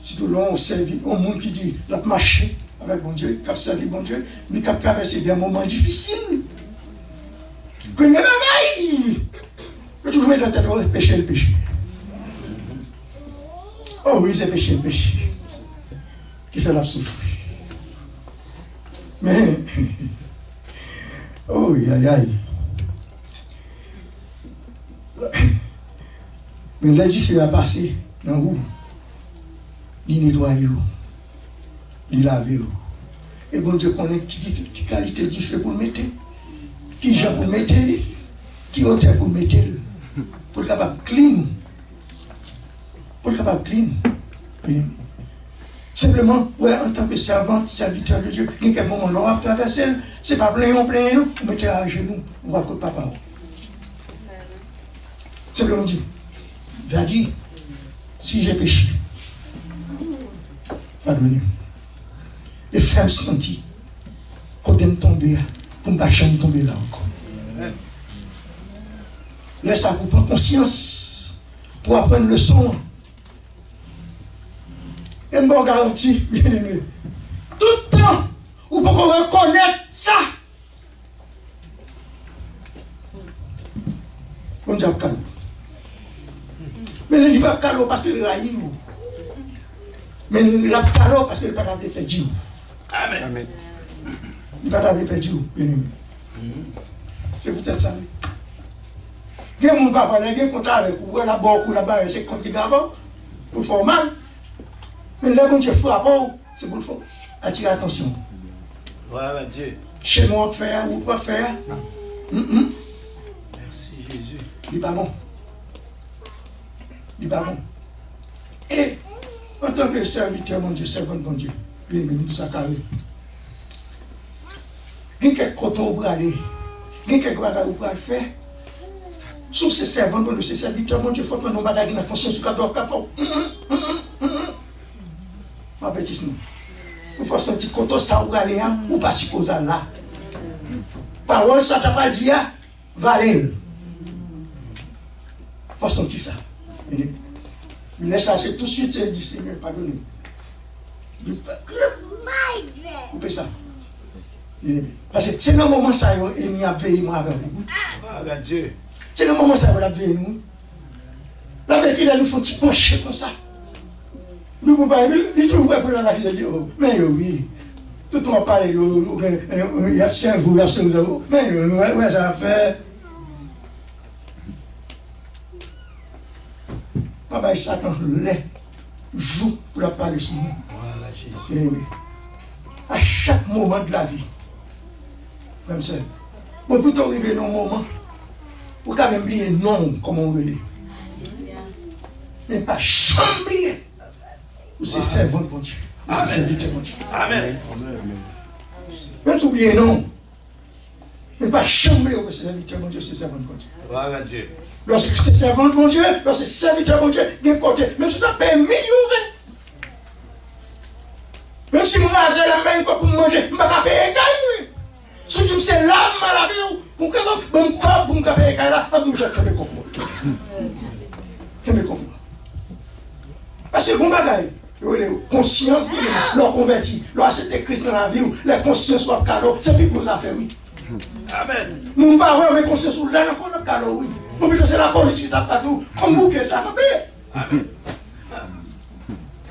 Surtout là, on servit au monde qui dit, la marché avec bon Dieu, qui a servi bon Dieu, mais qui a traversé des moments difficiles. Que les bagailles, que toujours mettre la tête, le péché, le péché. Oh oui, c'est le péché, qui fait la souffrir. Mais, oh oui, aïe, aïe. Mais là, il fait passer dans où? Il nettoie, il lave. Et bon Dieu connaît qui qualité du feu pour le mettre, qui gens pour le mettre, qui hauteur pour le mettre, pour le capable clean. Pour le capable clean. Simplement, ouais, en tant que servante, serviteur de Dieu, il y a un moment où on va traverser, c'est pas plein, on mettez à genoux, on va côté papa. Simplement dire, va dire, si j'ai péché, pardonnez-moi. Et faire sentir qu'on aime tomber, qu'on ne va jamais tomber là encore. Laisse ça pour prendre conscience, pour apprendre le son. Et me garantie, bien aimé. Tout le temps, vous pouvez reconnaître ça. On dit calme. Mais il n'est pas calme parce qu'il raille. Mais il n'est pas calme parce qu'il n'est pas perdu. Amen. Il n'est pas perdu, bien aimé. C'est pour ça. Il y a des gens qui ne sont pas content avec vous. La banque ou la barre, c'est compliqué avant. Pour faire mal. Mais là, quand tu frappes, c'est pour le faire. Attirer l'attention. Voilà Dieu. Chez moi, faire ou quoi faire. Merci Jésus. Il n'est pas bon. Il n'est pas bon. Et en tant que serviteur, mon Dieu, servant de mon Dieu, bien aimé, tout ça carré. Il y a quelques cotons pour aller. Il y a quelques bagages pour faire. Sous ces servants, de ces serviteurs, mon Dieu, il faut prendre nos bagages dans la conscience du 14-4. Ma bêtise, non. Il faut sentir que ça ou aller, ou pas supposer là. Parole, ça t'a pas dit, valer. Il faut sentir ça. Mais ça, c'est tout de suite, c'est du Seigneur, pardonnez. Coupez ça. Parce que c'est le moment ça, il y a veillé moi avec vous. Dieu. C'est le moment ça, il a veillé nous. La vérité, il nous faut petit pencher comme ça. Nous ne pouvons pas, il trouve pas pour la vie, il dit, mais oui. Tout le monde parle, il y a 5 jours, il y a 5 jours. Mais ouais, ça va faire. Papa, il s'attend les jours pour la parler sur nous. Bien aimé. À chaque moment de la vie. Comme ça. Bon, pour t'arriver dans un moment, pour quand même oublier non, comme on veut dire. Mais pas chambrier. Ou c'est servant de Dieu. Ou c'est serviteur de Dieu. Amen. Même oublier non. Mais pas chambrier ou c'est serviteur de Dieu, c'est servant de Dieu. Voilà Dieu. Lorsque c'est servant de mon Dieu, lorsque c'est serviteur de mon Dieu, il y a un côté. Même si tu as payé 1 million. Même si je rase la main pour manger, je ne vais pas payer. Si je me suis là, je vais payer. Je vais comprendre. Parce que bon bagaille, conscience, leur converti, leur accepter Christ dans la vie, la conscience soit cadeau, c'est plus pour affaires, oui. Amen. Mon parent, mais conscience soit là, encore le cadeau, oui. Bon, mais c'est la police qui tape partout, comme bouquet, t'as pas Amen.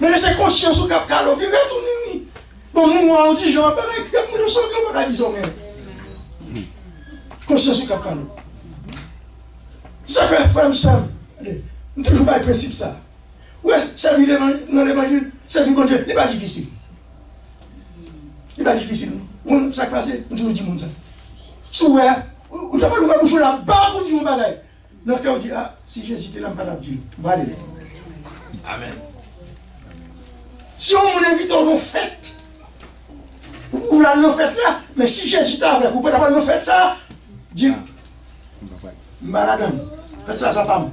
Mais laissez conscience au cap cadeau, vivez tout nuit. Bon, nous, on dit, j'en parle, il y a plus de sang que moi, disons même. Conscience au cap cadeau. Ça fait frère, ça. Nous ne toujours pas le principe, ça. Ouais, servir dans l'évangile, servir bon Dieu, ce n'est pas difficile. Ce n'est pas difficile. Ça passe, nous toujours disons ça. Souvent, on ne peut pas nous bouger là-bas pour dire un bagage. Notre cœur dit, ah, si Jésus était là, je ne vais pas dire. Va aller. Amen. Si on invite à une fête, vous voulez une fête là, mais si Jésus est avec vous, vous ne pouvez pas nous faire ça, dis, malade, faites ça à sa femme.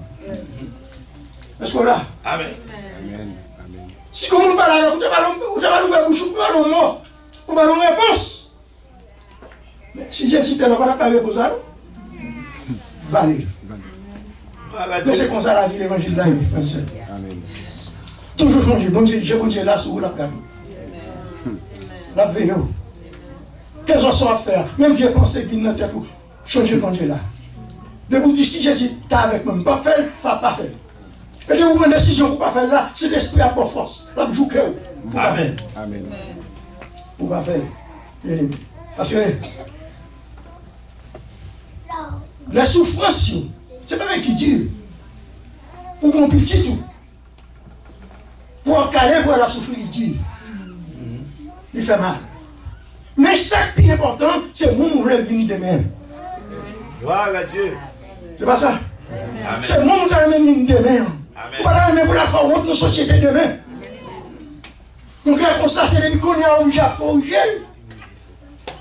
Est-ce qu'on l'a? Amen. Si vous ne parlez pas, vous n'avez pas l'ouvert bouche, vous n'avez pas mort, vous n'avez pas réponse. Mais si Jésus est là, vous n'avez pas réponse à nous. Va aller. Mais c'est comme ça la vie, l'évangile là, comme ça. Toujours changer. Bon Dieu, je bon Dieu là, sur la cadeau. La veille. Quelles sont à faire? Même Dieu pensait qu'il n'était pas changer bon Dieu là. De vous dire, si Jésus est avec moi, pas faire, pas faire. Et de vous prendre une décision pour ne pas faire là, c'est l'esprit à pas force. Là, vous jouez pour pas faire. Amen. Pour pas faire. Parce que la souffrance, c'est pas un qui dure. Pour qu'on petit tout. Pour en caler, pour la souffrir, il dit. Il fait mal. Mais ce qui est important, c'est mon voulez venir demain. Voilà Dieu. C'est pas ça. C'est mon voulez venir demain. Voilà, mais vous la faire honte nos sociétés demain. Donc là, comme ça, c'est depuis qu'on est au Japon,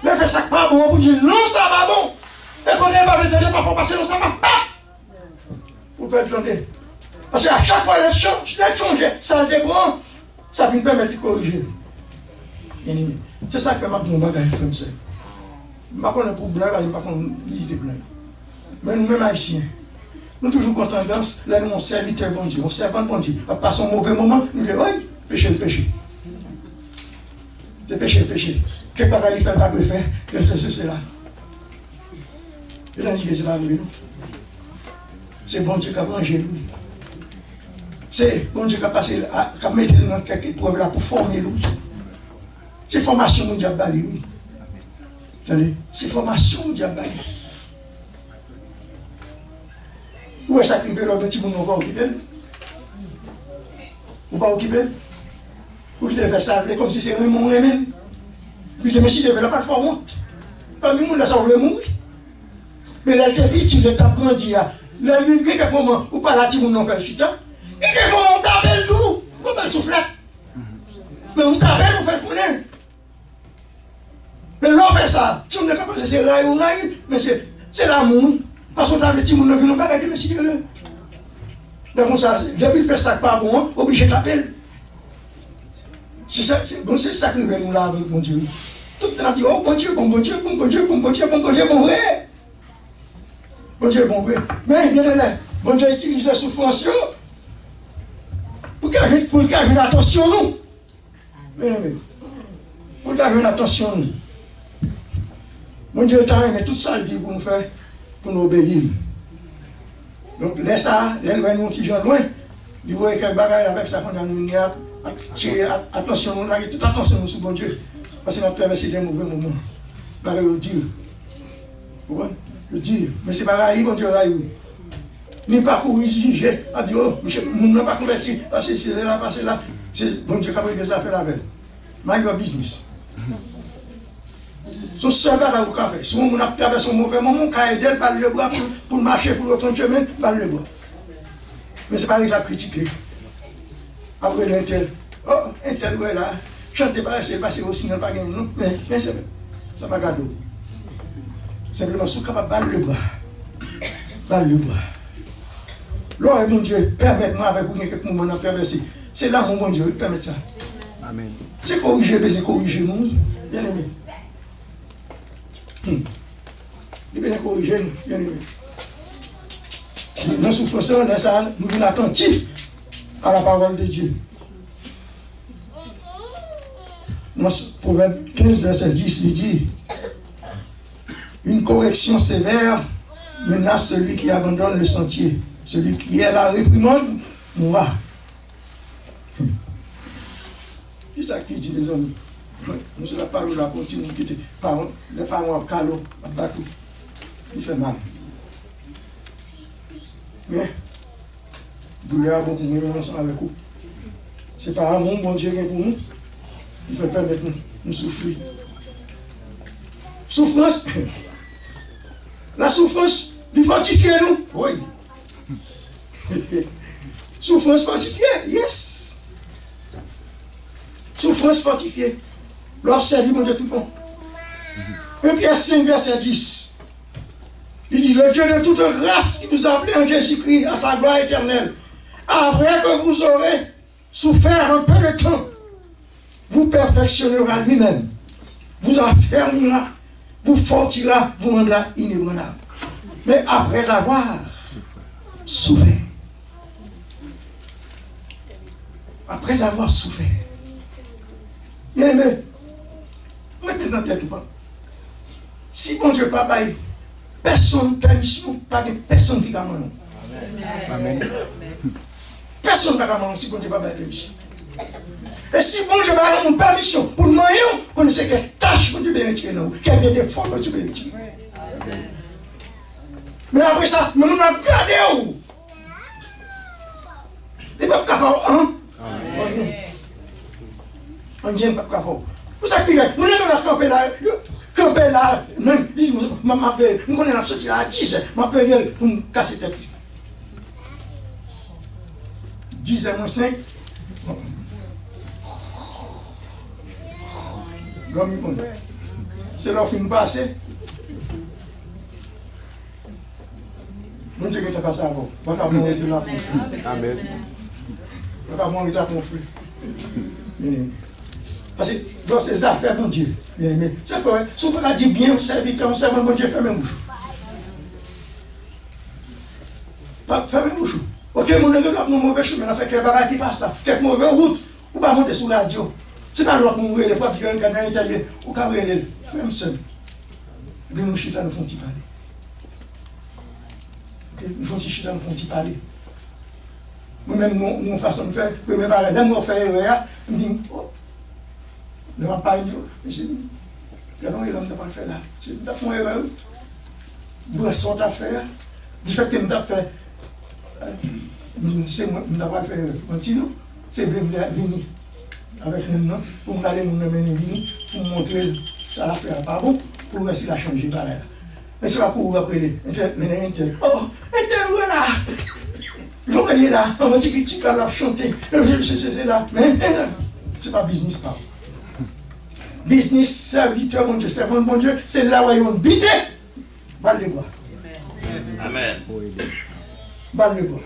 le fait ça pas bon, vous dites non, ça va bon. Et quand on n'est pas vétérinaire, parfois passer, non, ça va pas. Vous pouvez attendre. Parce qu'à chaque fois, les change, ça le déprend, ça vous permet de corriger. C'est ça qui fait ma bonne bagage, comme ça. Je ne sais pas pour blague, je ne sais pas pour visiter blague. Mais nous-mêmes haïtiens, nous toujours contents, là nous on serviteur bon Dieu, on servant bon Dieu. À passer un mauvais moment, nous disons, oui, péché le péché. C'est péché. Quelque part, il fait pas de faire, c'est là. Il a dit que c'est pas vrai, non? C'est bon Dieu qui a mangé lui. C'est bon Dieu qui a passé, qui a mis dans quelques épreuves là pour former nous. C'est formation mon diable bali, oui. Attendez, c'est formation mon diable bali. Où est-ce que l'homme petit monde va occuper? Ou pas occuper? Ou il devait s'appeler comme si c'est mon remède. Puis le monsieur devait pas faire honte. Parmi nous, là, ça voulait mourir. Mais là, il était petit, il était grandi. Là, il y a quelques moments où pas là, si vous n'en faites chita. Il y a quelques moments où t'appelles tout. Vous m'avez soufflé. Mais vous t'appelez, vous faites pour nous. Mais l'on fait ça. Si on n'est pas capable, c'est rail ou rail, mais c'est l'amour. Parce qu'on a le petit monde, on ne peut pas dire, mais si vous donc, ça, depuis qu'il fait ça pas bon, obligé de t'appeler. C'est ça, c'est ça que nous venons là avec mon Dieu. Tout le temps, dit, oh, bon Dieu, bon Dieu, bon Dieu, bon Dieu, bon Dieu, bon vrai. Bon Dieu, bon vrai. Mais, bien aimé, bon Dieu utilise la souffrance pour qu'il y ait une attention, nous. Bien aimé, pour qu'il y ait une attention, nous. Mon Dieu t'a aimé tout ça, il dit pour nous faire, pour nous obéir. Donc, laisse ça, laisse nous petit gens loin. Il voit quelques bagages avec ça, qu'on a nous tirer attention, on a toute attention sur bon Dieu. Parce qu'on a traversé des mauvais moments. Bagages au Dieu. Vous comprenez? Le Dieu. Mais c'est pas bon Dieu, ni pas courir, juger. A dit, oh, nous n'avons pas converti, parce que c'est là, parce que là. C'est bon Dieu qui a pris des affaires avec. Mind your business. Son seul bagage au café. Si on a traversé un mauvais moment, on a aidé par le bras pour marcher, pour reprendre le chemin, par le bras. Mais ce n'est pas avec la critiquer. Après l'intel, oh, intel, ouais là, chantez pas, c'est passé aussi, non pas gagné, non. Mais c'est pas cadeau. Simplement, si on est capable de battre le bras. Battre le bras. Lors mon Dieu, permettez-moi avec vous quelques moments de traverser. C'est là mon Dieu, permettez ça. Amen. C'est corriger, mais c'est corriger, nous. Bien aimé. Il vient corriger, nous. Bien aimé. Nous souffrons de ça, nous sommes attentifs à la parole de Dieu. Dans Proverbe 15, verset 10, il dit: une correction sévère menace celui qui abandonne le sentier. Celui qui est la réprimande mourra. C'est ça qui dit, mes amis. Nous sommes la parole, la continue, les parents à calot, à bateau. Il fait mal. Mais, douleur beaucoup mieux ensemble avec vous. C'est pas amour, bon Dieu, pour nous. Il fait permettre nous souffrir. Souffrance. La souffrance, il fortifie nous. Oui. Souffrance fortifiée, yes. Souffrance fortifiée. Lorsqu'il mon Dieu tout bon. 1 Pierre 5, verset 10. Il dit, le Dieu de toute grâce qui vous a appelé en Jésus-Christ à sa gloire éternelle, après que vous aurez souffert un peu de temps, vous perfectionnera lui-même, vous affermira, vous fortira, vous rendra inébranlable. Mais après avoir souffert, après avoir souffert, bien aimé, mettez dans la tête ou pas. Si bon Dieu pas bail, personne permission, pas de personne qui va manger. Amen. Personne ne va manger si bon Dieu pas bail permission. Et si bon Dieu va donner permission pour le moyen, vous connaissez quelle tâche que Dieu peut retirer nous, quel défaut que Dieu peut retirer. Mais après ça, nous avons gardé où? Les peuples qui font un. On vient pas faire. Vous savez, nous devons camper là, même, nous connaissons sortir à 10, ma période pour me casser tête. 10 moins 5. C'est leur film passé. Mon Dieu, qui t'a passé avant. On va mourir là pour fuir. Amen. On va mourir là pour fuir. Parce que dans ces affaires, mon Dieu, bien aimé, c'est vrai. Si on a dit bien, on serviteur, on serve mon Dieu, fermez bouche. Fermez bouche. Ok, mon Dieu, mon mauvais chemin, on a fait quelques bagages qui passent ça, quelques mauvaises routes, ou pas monter sur la radio. C'est pas l'autre pour les papiers qui sont italien, ou quand les frères seul. Bien nous chita nous font parler. Nous font chita nous font parler. Nous-mêmes, nous façon de faire, nous même parler, nous faire erreur, nous disons, oh, nous va pas dire, monsieur, non, il ne pas le faire là. C'est une fois erreur. Nous sommes à faire, du fait que nous avons fait, c'est moi, nous n'avons pas fait erreur. Continue, c'est bien venir avec nous, pour nous aller nous mener pour montrer ça l'a fait pas bon, pour nous essayer de changer par là. Mais c'est pas pour vous après les oh, et là! Ils vont venir là, on va dire critique là, chanter, c'est là, mais c'est pas business pas. Business, serviteur, mon Dieu, servant, mon Dieu, c'est là où ils vont biter. Balle les bois. Amen. Balle les bois.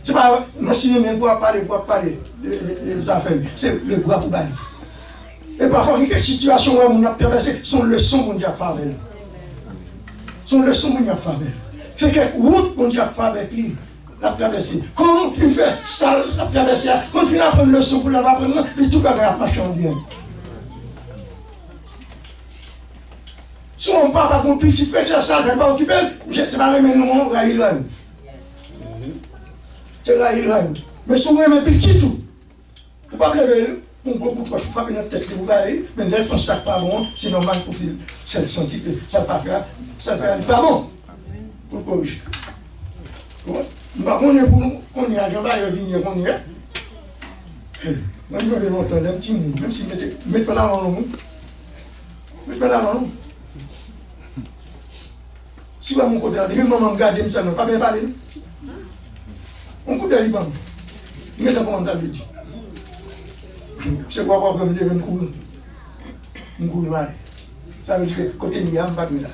C'est pas, non, si même pour parler les affaires, c'est le bois pour baller. Et parfois, il y a des situations où on a traversé, son leçon, mon Dieu, à faire avec lui. Son leçon, mon Dieu, à faire avec lui. C'est que route, mon Dieu, à faire avec lui. La traversée. Comment tu fais ça, la traversée? Quand tu apprends une leçon pour la apprendre, et tout va marcher en bien. Si on ne parle pas pour petit petit, ça ne va pas occuper, c'est pas même nous, là, il a. C'est là, il a. Mais si on est un petit tout, vous ne pouvez pas lever, on peut frapper notre tête, vous voyez, mais là, on ne sac pas bon, c'est normal pour faire cette santé, ça ne va pas faire, ça ne va pas bon. Pour corriger. Par contre, qu'on y a, j'en vais venir, qu'on y a. Moi, je vais l'entendre, un petit mot, même si mettez pas là dans le monde. Mettez pas là dans le monde. Si vous avez mon côté, les mamans me gardent, ça ne va pas bien parler. On coupe les libans. Mettez un commentaire de Dieu. C'est quoi pour me lever, me courir. Me courir, ça veut dire que côté n'y a pas de là.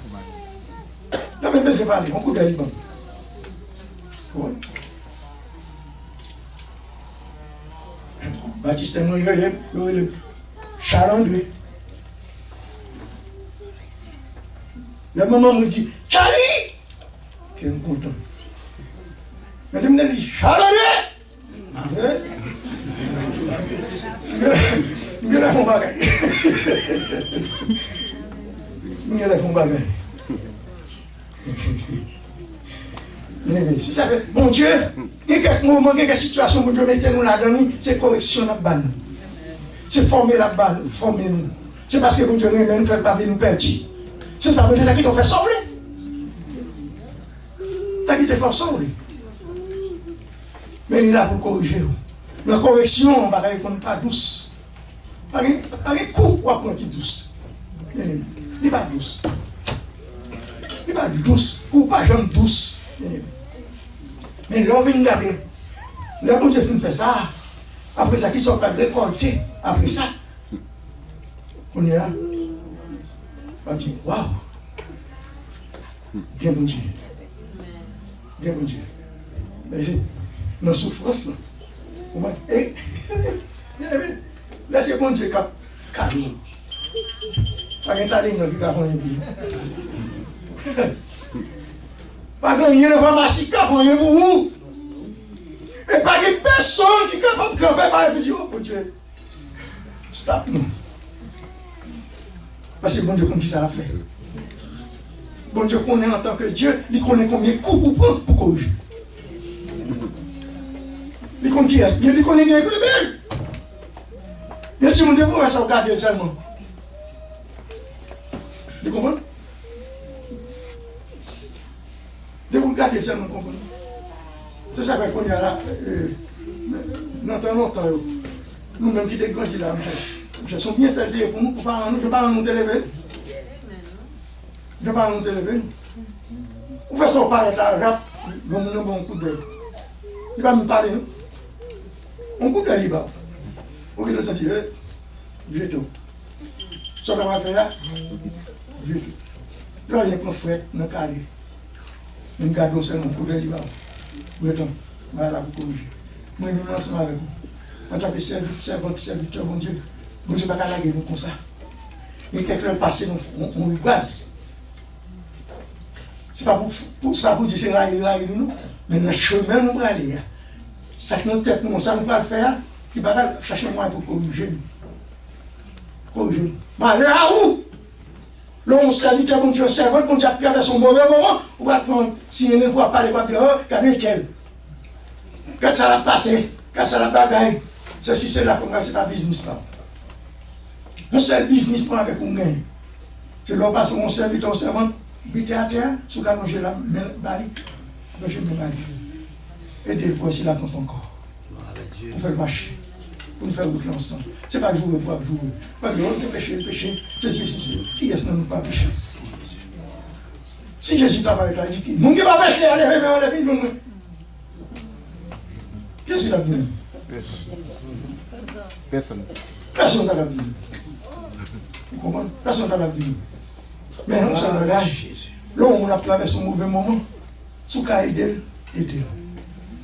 Là, même pas parler, on coupe les libans. Baptiste, nous, il est chalandré. Le maman me dit, Charlie! Je suis content. Mais il me dit, chalandré! Je vais faire un bagage. Je vais faire un bagage. Si ça fait, mon Dieu, il y a quelques moments, il y a quelques situations, mon Dieu, mettez-nous là-dedans, c'est correction la balle. C'est former la balle, former nous. C'est parce que mon Dieu, nous ne fait pas nous perdre. C'est ça, mon Dieu, qui t'ont fait sauver. T'as qui t'ont fait sauver. Mais il est là pour corriger. La correction, on va répondre pas douce. Pas un coup, on va prendre qui douce. Il n'est pas douce. Il n'est pas douce. Ou pas jamais douce. Mais l'homme vient regarder. Là, quand je finis de faire ça, après ça, qui sont pas récoltés, après ça, on est là. On dit, waouh! Bien bon Dieu. Bien bon Dieu. Mais c'est dans la souffrance, là. Et là, c'est bon Dieu qui a calmé. Pas qu'un talent qui a fait un peu. Pas que rien ne va marcher, qui a fait un peu pour vous. Et pas que personne qui est capable de camper par et dire, oh mon Dieu, stop nous. Parce que bon Dieu connaît qui ça a fait. Bon Dieu connaît en tant que Dieu, il connaît combien de coups pour prendre pour corriger. Il connaît qui est-ce? Il connaît bien que belle. Bien sûr, mon Dieu, vous ça regarder seulement. Vous comprenez? De vous regarder seulement, vous comprenez? C'est ça qu'on y a là. Dans longtemps, nous-mêmes qui sommes grandis là, nous sommes bien faits pour nous, pour parler, nous, je ne vais pas nous élever. Je ne vais pas nous élever. Vous faites ça par là, rap, nous avons un coup d'œil. Il va me parler, nous. On coupe d'œil là-bas. Vous voyez le sentier, veto. Ce qu'on va faire là, veto. Là, il y a un frère, dans le carré. Nous gardons seulement pour d'œil là-bas. Veto. Voilà, vous corrigez. Moi, nous lançons avec vous. En tant que serviteur, mon Dieu, bon Dieu, pas qu'à la guerre, nous comme ça. Et quelqu'un passé, on rigouase. Ce n'est pas pour dire c'est là, nous, mais notre chemin, nous allons aller. Ça que notre tête, nous, ça nous va le faire, il va chercher moi pour corriger nous. corriger. Malheur à où? L'on serviteur, bon Dieu, servant, bon Dieu, a traversé un mauvais moment, on va prendre, si on ne peut pas les voir, qu'à nickel. Qu'est-ce que ça va passer? Qu'est-ce que ça va bagaille? Ceci, c'est là, c'est pas business là. On seul business plan avec un gain. C'est là parce qu'on serviteur, servant, bité à terre, sous qu'à manger la barrique, manger la barrique. Aidez pour aussi la compte encore. Pour faire le marché. Pour nous faire route ensemble. C'est pas jouer pour jouer. Pas que c'est péché, péché. C'est ceci. Qui est-ce que nous ne pas pécher? Si Jésus t'a parlé là, il dit qui? Nous ne pas pécher, allez, venez. Qu'est-ce qu'il a dit? Personne. Personne n'a la vie. Vous comprenez? Personne n'a la vie. Mais on s'en engage. Là, on a traversé un mauvais moment. Sous qu'à aider, aider.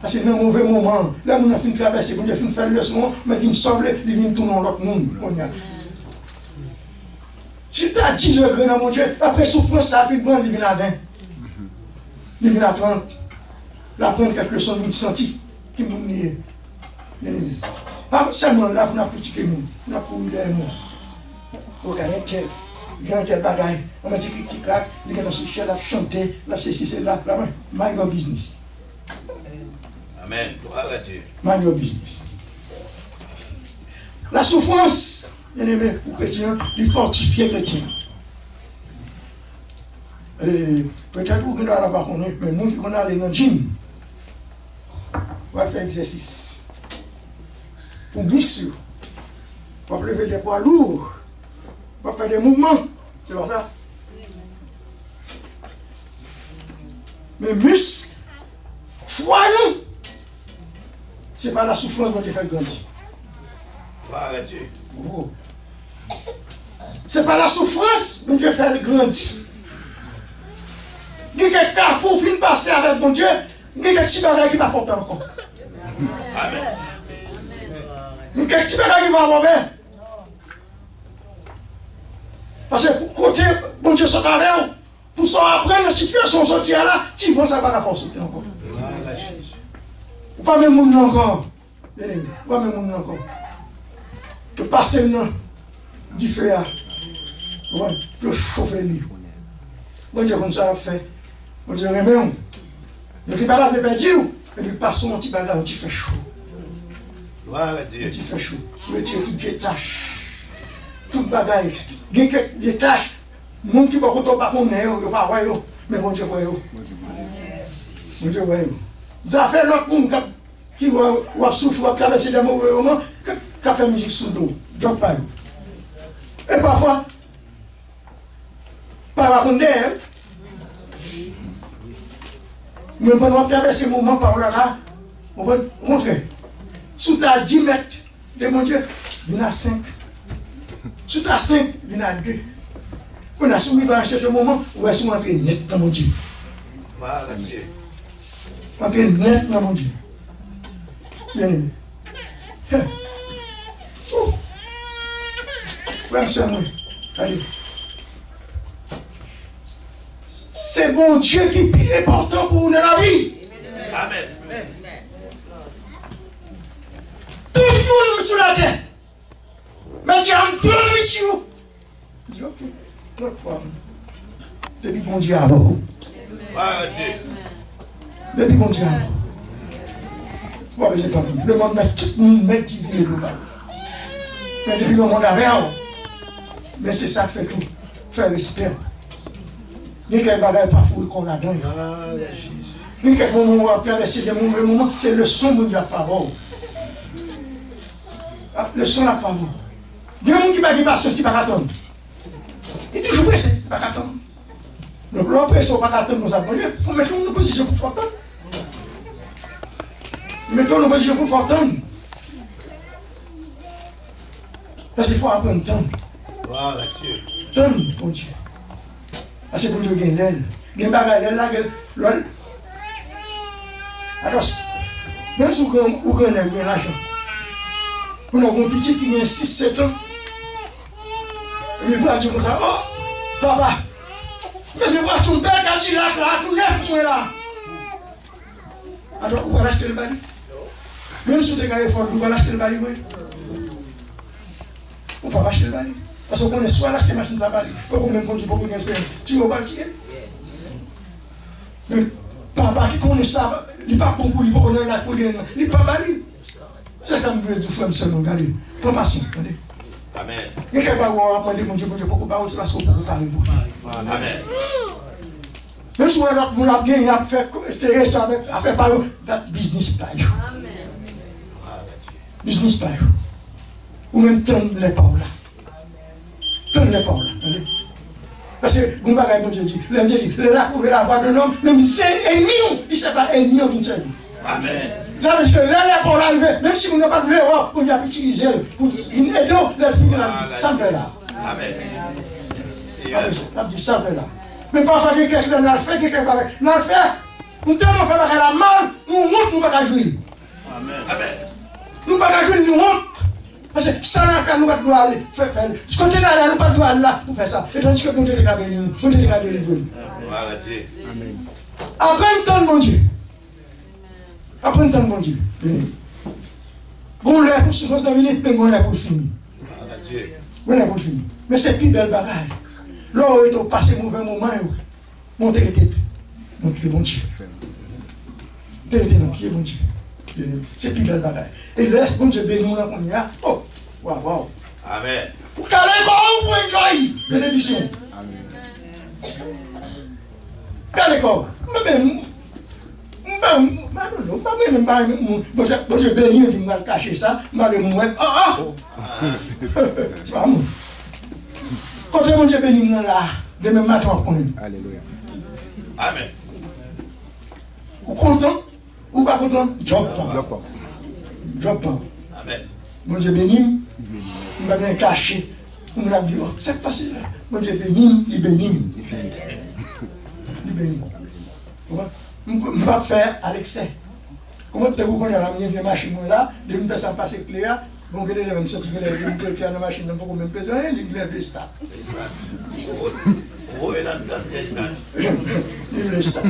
Parce que dans un mauvais moment, là, on a fini de traverser, on a fini de faire le leçon, mais qui nous sauve, il vient tourner dans l'autre monde. Si tu as 10 degrés dans mon Dieu, après souffrance, ça fait bon, il vient à 20. Il vient à 30. Là, prendre quelques leçons, il senti. Qui m'ont nié. Pas seulement là, on a critiqué nous, on a couru les mots. Regardez quel, quel bagaille. On a dit critique là, il y a dans ce chien, là, chanter, là, ceci, c'est là, là, mind your business. Amen. Gloire à Dieu. Mind your business. La souffrance, bien aimé, pour chrétien, il fortifie les chrétiens. Peut-être que vous ne l'avez pas connu, mais nous qui on allé dans le gym, on va faire exercice. Pour muscles, on va lever des poids lourds, on va faire des mouvements. C'est pas ça? Mais muscles, foi non. C'est pas la souffrance qui te fait grandir. Gloire à Dieu. Oh. C'est pas la souffrance qui te fait grandir. Il y a des carrefours qui passer avec mon Dieu, il y a des petits bagages qui ne font pas encore. Amen. Il y a des petits bagages qui vont avoir. Parce que pour côté, mon Dieu, soit avec vous. Pour ça, après la situation sortir là, tu vois ça va la force encore. Ou pas même monde encore. Pas même monde encore. De passer le du feu à. De chauffer lui. Bon Dieu, comme ça, fait. Bon Dieu, remet. Donc, il va la perdu. Et puis, passons un petit bagage, un petit fait chaud. Gloire à Dieu. Un petit fait chaud. Vous retirez toutes vieilles tâches. Toutes bagages, excuse. Il y a quelques vieilles tâches. Les gens qui ne sont pas comme ils ne pas voir. Mais bon Dieu, voyez. Bon Dieu, voyez. Vous avez fait l'autre monde qui va souffrir, qui traverser des mauvais moments, qui a fait musique sous le dos. Drop pas. Et parfois, par contre, même pendant traverser ces moments par là, on va montrer. Sous ta 10 mètres de mon Dieu, il y en a 5. Sous ta 5, il y en a 2. Quand on a soumis à ce moment, on va se entrer net dans mon Dieu. Gloire à Dieu. Entrer net dans mon Dieu. Bien aimé. Ouais, c'est moi. Allez. C'est mon Dieu qui est plus important pour nous dans la vie. Amen. Tout le monde sur la terre. Mais si I'm done with you. Je dis ok, no problem. Depuis bon Dieu avant. Gloire à Dieu. Depuis bon Dieu avant. Voilà, j'ai entendu. Le monde met tout le monde met qui vit le bas. Mais depuis le monde avant. Mais c'est ça qui fait tout. Faire respect. Il y a quelques bagages pas fou qu'on a donné. Il y a quelques moments où on va traverser des moments, c'est le son de la parole. Le son de la parole. Il y a des gens qui ne pas qui ne pas attendre. Il est toujours pressé, pas attendre. Donc l'oppression pas attendre nous avons. Il faut mettre une position pour attendre. Mettons une position pour attendre. Parce qu'il faut apprendre à attendre. Gloire à Dieu. Attendre, mon Dieu. Parce que pour Dieu, il y a l'aile. Il y a l'aile là, l'ol. Alors, même si vous avez l'argent, on a un petit qui a 6-7 ans. Il va dire comme ça, oh, papa, mais c'est pas tout bel Cadillac là, tout neuf mois là. Alors, vous allez acheter le bali. Même si vous avez fort, vous allez acheter le bali, oui. Vous pouvez acheter le bali. Parce qu'on connaît soit l'acheter machine, ça va aller. Pas qu'on même conduit, pas qu'on expérience. Tu vas pas le tirer. Mais papa qui connaît ça, il n'est pas bon pour lui, pour qu'on ait la folie. Il n'est pas mal. C'est comme vous dire, frère, seulement, regardez. Prends patience, regardez. Amen. Il n'y a pas de demander, mon Dieu, pourquoi pas, c'est parce qu'on peut parler pour vous. Amen. Même si on a bien à faire ça, à faire par business par eux. Business par eux. Ou même tendre les paroles là. Tendre les paroles là. Parce que, vous m'avez dit, Dieu dit, le lac ouvre la voie de l'homme, même si c'est ennemi, il ne sait pas ennemi qui ne sait pas. Amen. Ça veut dire que là, les paroles arrivent, même si vous n'avez pas de l'Europe, vous devez utiliser pour aider les filles de la vie. Ça fait là. Amen. Ça dit ça fait là. Mais parfois, quelqu'un n'a fait, quelqu'un n'a fait. N'a fait. Nous tellement fait la mal, nous honte, nous ne pouvons pas jouir. Amen. Nous ne pouvons pas jouir, nous honte. Parce que ça n'a fait, nous ne pouvons pas aller faire. Ce côté là, nous ne pouvons pas aller là pour faire ça. Et tandis que Dieu est gardé, Dieu est gardé les deux. Amen. Après un temps, mon Dieu. Après un temps, mon Dieu. Bon, l'air pour souffrance dans la vie, mais bon, l'air pour le finir. Bon, l'air pour le finir. Mais c'est plus belle bagaille. Là, où est passé mauvais moment, montez les têtes. Mon pied, mon Dieu. T'es mon pied, mon Dieu. C'est plus belle bagaille. Et laisse mon Dieu bénir là qu'on y a. Oh, waouh. Amen. Pour qu'elle ait comme pour enjoy bénédiction. Amen. Regardez comme. Moi, je bénis, je vais cacher ça. Je vais me dire, ah! Tu vas mourir. Quand mon Dieu bénit là, demain matin, on connaît. Alléluia. Amen. Vous content? Ou pas content? Drop pas. Amen. Mon Dieu bénit, on va bien cacher. On va dire, c'est passé là. Mon Dieu bénit, il bénit. Il bénit. On va faire à l'excès. Comment tu vous connaissez la mienne machine là, de me faire ça passer clair. Bon, vous avez même senti que les gens qui ont la machine n'ont pas même besoin, ils lèvent les stats. Oui, les stats. Les stats.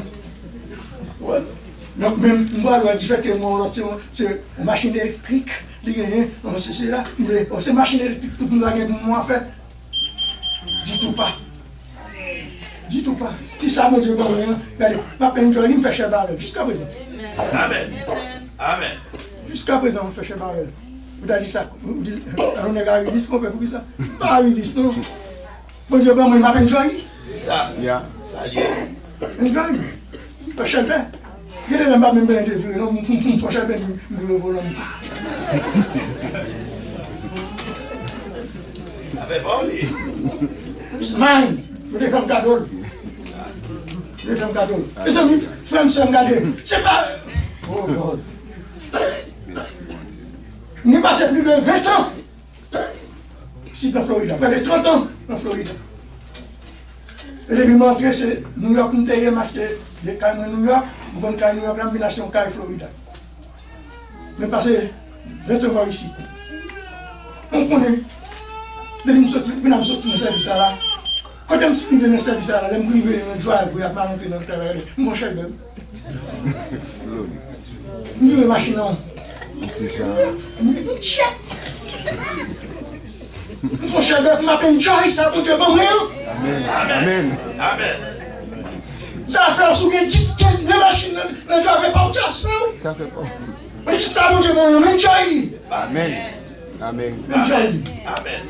Donc, même moi, je dis que c'est une machine électrique, c'est là, c'est une machine électrique, tout le monde a pour moi fait. Dis tout pas. Dis tout pas. Si ça, mon Dieu, regardez, ma peine, je vais me faire chez Barrel, jusqu'à présent. Amen. Amen. Jusqu'à présent, on fait chez Barrel. Vous avez dit ça, on est arrivé ici, on fait pour ça. Pas arrivé ici, non. Bon Dieu, moi, je m'appelle Joy. C'est ça. Ça y est. Joy. Pas cher bien. Il y a des gens qui m'ont interviewé, non, je faut cher bien, je vais voler. Avec parlé. It's mine. Je vais faire un cadeau. Je vais faire un cadeau. Les amis, frères, c'est un cadeau. C'est pas. Oh God. Nous passons plus de 20 ans ici en Floride, près de 30 ans en Floride. Et depuis montré, c'est New York, nous avons acheté des cailles à New York, nous avons acheté New York, nous avons acheté un caille Floride. Mais passé 20 ans ici. On connaît. Depuis nous sortir dans le service là. Quand je suis dans le service là, je me suis dans le drive, je vais rentrer dans le travail. Mon cher Ben. Nous avons machine. Il faut chercher pour m'appeler Joy, ça pour Dieu, bon, Amen. Amen. Amen. Ça fait sous 10, 15 de machines, mais je n'avais pas autre chose. Ça fait pas. Mais si ça, mon Dieu, bon, mais Joy. Amen. Amen. Mais Joy. Amen.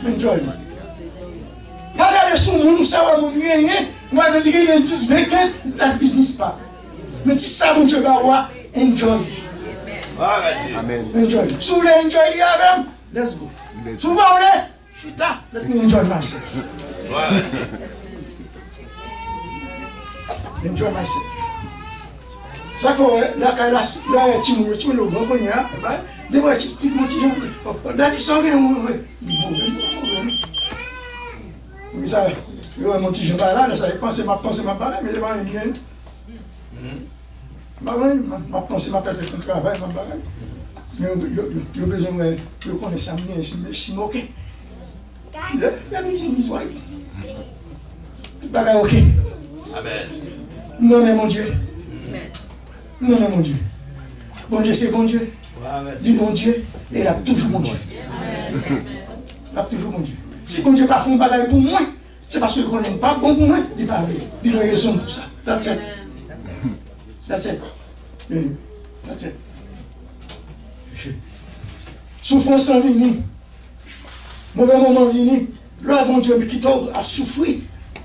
Mais Joy. Regardez sous mon, ça va mon rien, moi, je dis que 10, 20, 15, that's business pas. Mais si ça, mon Dieu, va voir, enjoy. Amen. Enjoy. So they enjoy the album. Let's go. So now let me enjoy myself. Enjoy myself. Ça fait la team le bon qu'on y a. Des fois tu mon petit dans les soirées oui ça yo mon petit là ça penser ma parler mais devant une mienne. Ma pensée m'a fait un travail, ma bagaille. Mais il y a besoin de connaître ça, si moqué. Il y a des petits misoires. Bagaille, ok. Amen. Non, mais mon Dieu. Non, mais mon Dieu. Bon Dieu, c'est bon Dieu. Du bon Dieu, et il a toujours bon Dieu. n'a toujours bon Dieu. Si bon Dieu n'a pas fait un bagage pour moi, c'est parce que qu'on n'est pas bon pour moi, il parle. Il a raison pour ça. That's it. That's it. That's it. Souffrance en vini. Mauvais moment vini. Là, bon Dieu, mais qui t'a souffert.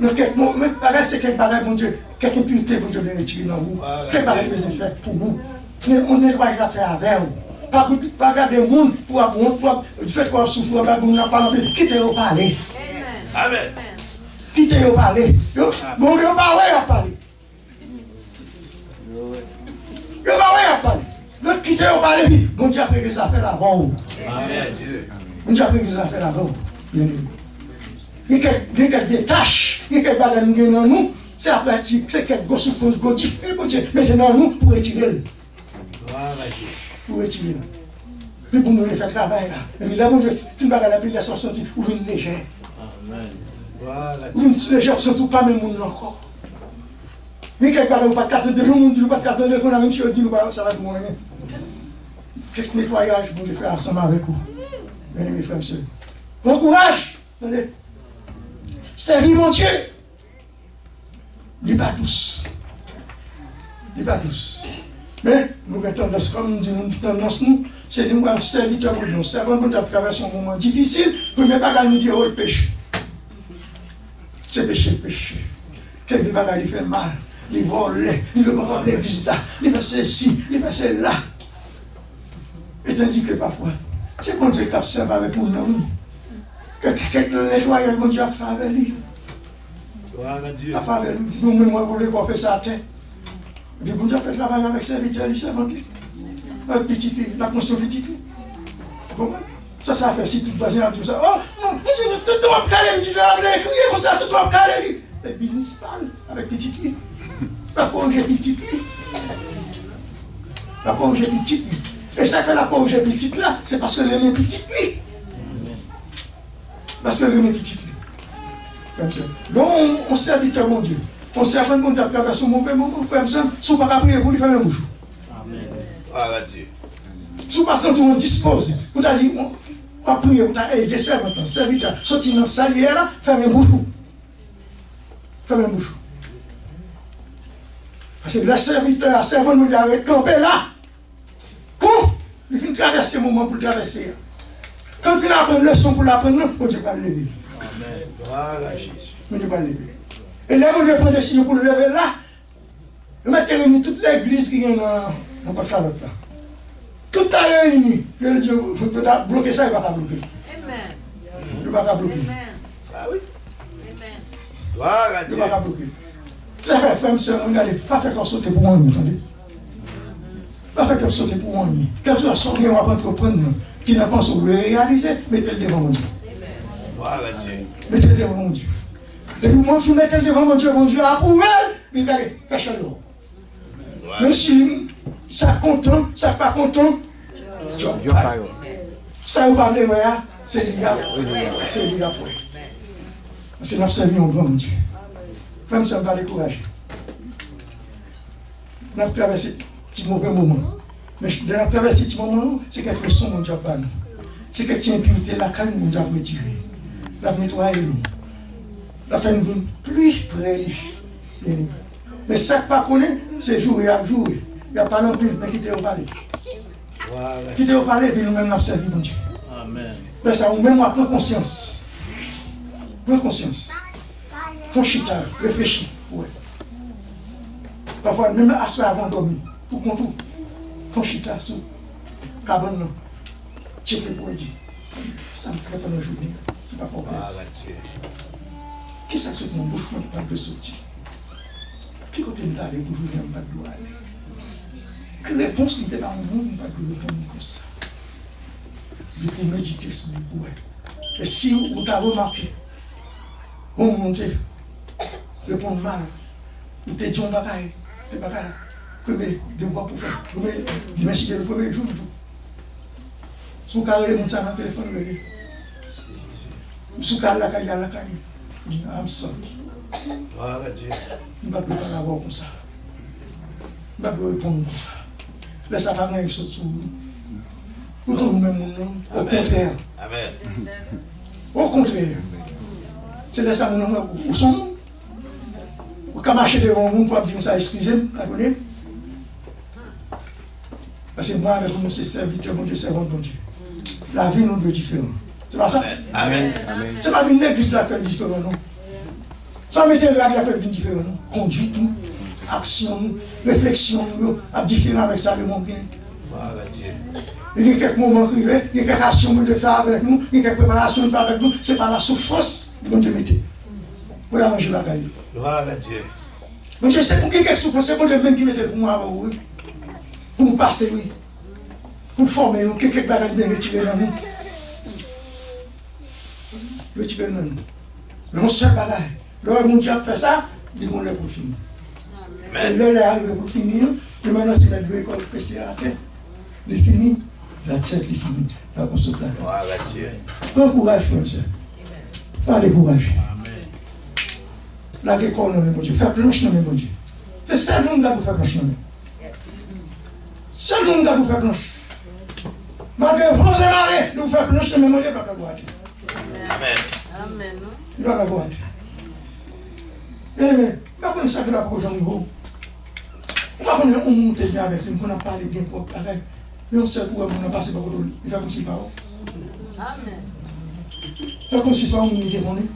Mais quelques moments, c'est quelques bagages, bon Dieu. Quelques impuretés, bon Dieu, de retirer dans vous. Quelques bagages, besoin de faire pour vous. Mais on nettoie la faire avec vous. Pas garder le monde pour avoir du fait qu'on a souffert, on n'a pas envie de quitter au parler. Amen. Quitter au parler. Bon, il parler à parler. Il parler à parler. Donc, quitter au parler, bon Dieu a pris des affaires avant. Amen. Bon Dieu a pris des affaires avant. Bien aimé. Il y a quelques tâches, il y a quelques bagages dans nous, c'est après, c'est quelques grosses souffrances, gros difficultés, bon Dieu, mais c'est dans nous pour retirer. Pour retirer. Puis pour nous les faire travail là. Et là, bon Dieu, tu ne vas pas la vie, laisse sentir, ou une légère. Ou une légère, sentir pas même monde encore. Mais quelques bagages, ou pas de carte de monde, ou pas de carte de téléphone, même si on dit, ça va pour rien. Quelques nettoyages, bon Dieu, faire ensemble avec vous. Bien aimé, frères et sœurs. Bon courage! Attendez. Servir mon Dieu. Il n'est pas douce. Il n'est pas douce. Mais nous avons tendance, comme nous disons, tendance nous, c'est nous avons serviteur pour nous. Servant pour nous traverser un moment difficile, pour ne pas nous dire, oh, le péché. C'est péché, péché. Quelques bagages, il fait mal. Il vole, il veut pas l'église là, il fait ceci, il fait cela. Et tandis que parfois, c'est bon Dieu qui a servi avec nous. Quelques nettoyages, mon Dieu a fait avec lui. A fait avec lui. Nous-mêmes, on voulait qu'on fait ça à terre. Et puis, mon Dieu a fait travail avec serviteur, il s'est vendu. Un petit lui, la construction petit lui. Ça fait si tout le voisin a dit ça. Oh, non, tout le monde calé, il a crié comme ça, tout le monde calé. Le business parle avec petit lui. La corriger petit lui. La corriger petit lui. Et ça fait la corriger petit là, c'est parce que l'aimé petit lui. Parce que l'aimé petit lui. Donc, on serviteur mon Dieu. On sert mon Dieu à travers son mauvais moment. Frère, si on ne peut pas prier pour lui faire un bouchon. Amen. Si on ne peut pas sentir on dispose, pour ta dire, on va prier pour ta aider, serviteur, sortir dans la salière là, faire un bouchon. Faire un bouchon. Parce que le serviteur, la servante nous dit arrête de camper là. Quand il vient traverser le moment pour le traverser. Quand il vient apprendre une leçon pour l'apprendre, on ne peut pas le lever. Amen. Voilà Jésus. On ne peut pas le lever. Et là, on prend des décision pour le lever là. On met réuni toute l'église qui est dans la Charlotte là. Tout a réuni. Je le dis, on peut bloquer ça, il ne va pas bloquer. Amen. Il ne va pas bloquer. Ah oui. Amen. Il ne va pas bloquer. Ça fait femme, c'est on n'allait pas faire sauter pour moi, attendez. Pas faire sauter pour moi. Quel soit son bien, on va entreprendre, qui n'a pas sur le réaliser, mettez-le devant mon Dieu. Mettez-le devant mon Dieu. Et moi, je mettez-le devant mon Dieu a approuvé, mais regardez, faites l'eau. Même si ça content, ça pas content, ça vous parlez, c'est l'IA. C'est l'IA. C'est notre service, on voit mon Dieu. Femme, ça va décourager. Nous avons traversé petit mauvais moment. Mais dans la traversée petit moment, c'est quelque chose mon Dieu pas nous. C'est quelque impureté la canne nous doit retirer. La nettoyer nous. La faire nous plus près. Mais ça que pas connaît, c'est jouer à jouer. Il n'y a pas non plus, mais quitter au palais. Quitter au palais, puis nous-mêmes nous servi mon Dieu. Amen. Mais ça, nous-mêmes, on prend conscience. Prends conscience. Faut chita, réfléchir. Ouais. Parfois, même à soi avant de dormir, pour qu'on trouve, faut chita sous cabane, checker pour dire, ça me fait pendant la journée, je ne vais pas faire qui ça saute mon bouche, moi, je ne peux pas sortir. Qui côté nous aller pour jouer, je ne peux pas aller. Quelle réponse qui était dans mon monde, je ne peux pas répondre comme ça. Je peux méditer sur le bois. Et si vous avez remarqué, on monte, répondre mal, vous te dit on va faire, c'est pas grave. Premier devoir pour faire, merci le premier jour. Si vous avez le ça dans le téléphone, si vous avez la caille, I'm sorry. Je ne vais pas l'avoir comme ça. Je ne vais pas répondre comme ça. Laisse ça pas rien sur vous. Vous trouvez même mon nom. Au contraire. Amen. Au contraire, c'est de ça où sont-nous? Quand marcher devant nous, pour dire ça, excusez-moi, pardonnez. Parce que moi, avec nous, c'est serviteur, mon Dieu, servant de mon Dieu. La vie nous doit différent. C'est pas ça? Amen. C'est pas une église qui fait différent, non? Ça veut dire qu'il fait différent, non? Conduite, nous, action, nous, réflexion, nous, à différent avec ça, le monde bien. Il y a quelques moments qui arrivent, il y a quelques actions de faire avec nous, il y a quelques préparations de faire avec nous, c'est pas la souffrance que mon Dieu mettait. Pour la manger la caille. Gloire à Dieu. Mais je sais pour qui est souffrance, c'est mon Dieu même qui mettait pour moi avant, oui. Pour nous passer, oui. Pour former nous, quelques bagages bien retirés dans nous. Retirés dans nous. Mais on sait bagage. Lorsque mon Dieu a fait ça, il vont le pour finir. Mais là, il est arrivé pour finir, et maintenant, c'est mettre deux écoles pressées à la tête. Il finit, la tête, il finit. Là, on se plaint. Gloire à Dieu. Prends courage, frère, ça. Parlez courage. La école, non, mon Dieu. Faire planche, non, mon Dieu. C'est ça, nous, nous, faire planche, non. C'est nous, nous, faire planche. Malgré vents et marées, nous faire planche, mais mon Dieu, pas voir. Amen. Il va pas voir. Mais, pas ça que la prochaine niveau. On va prendre un monter bien avec lui, on a parlé bien pour pareil. Mais on sait pourquoi on a passé par l'autre. Il fait comme si par Amen. C'est comme si ça, on nous demandait.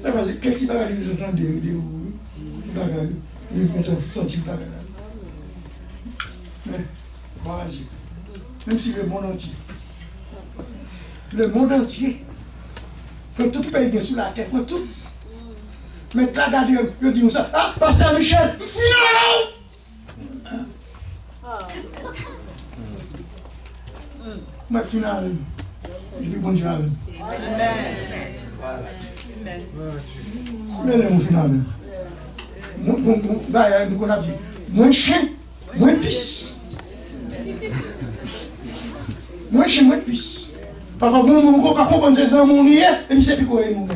Ça va dire, quel petit bagage il est en train de bagage. Il est content de sentir le bagage. Mais, voilà, même si le monde entier, quand tout pays est sous la tête, quand tout. Mais là, regardez, je dis ça. Ah, Pasteur Michel, final! Mais final, je dis bon Dieu. Amen. Mais le final. Nous on a dit, moins chien, moins puce. Moins chien, moins puce. Parfois, nous ne pouvons pas comprendre ces hommes, et puis c'est plus quoi ils mourent.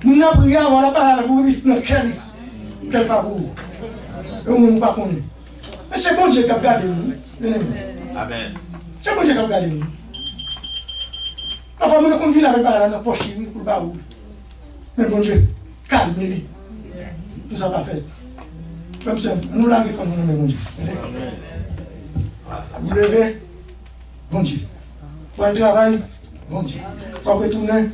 Nous avons prié avant la parole pour lui, quel parcours. Et on ne nous pas connaît. Mais c'est bon Dieu qui a gardé nous. Amen. C'est bon Dieu qui a gardé nous. Parfois, nous ne vivons avec la poche pour le baou. Mais bon Dieu, calmez-les. Tout ça pas fait. Comme ça, nous l'avons comme nous, bon Dieu. Vous levez, bon Dieu. Vous allez travailler, bon Dieu. Vous retourner,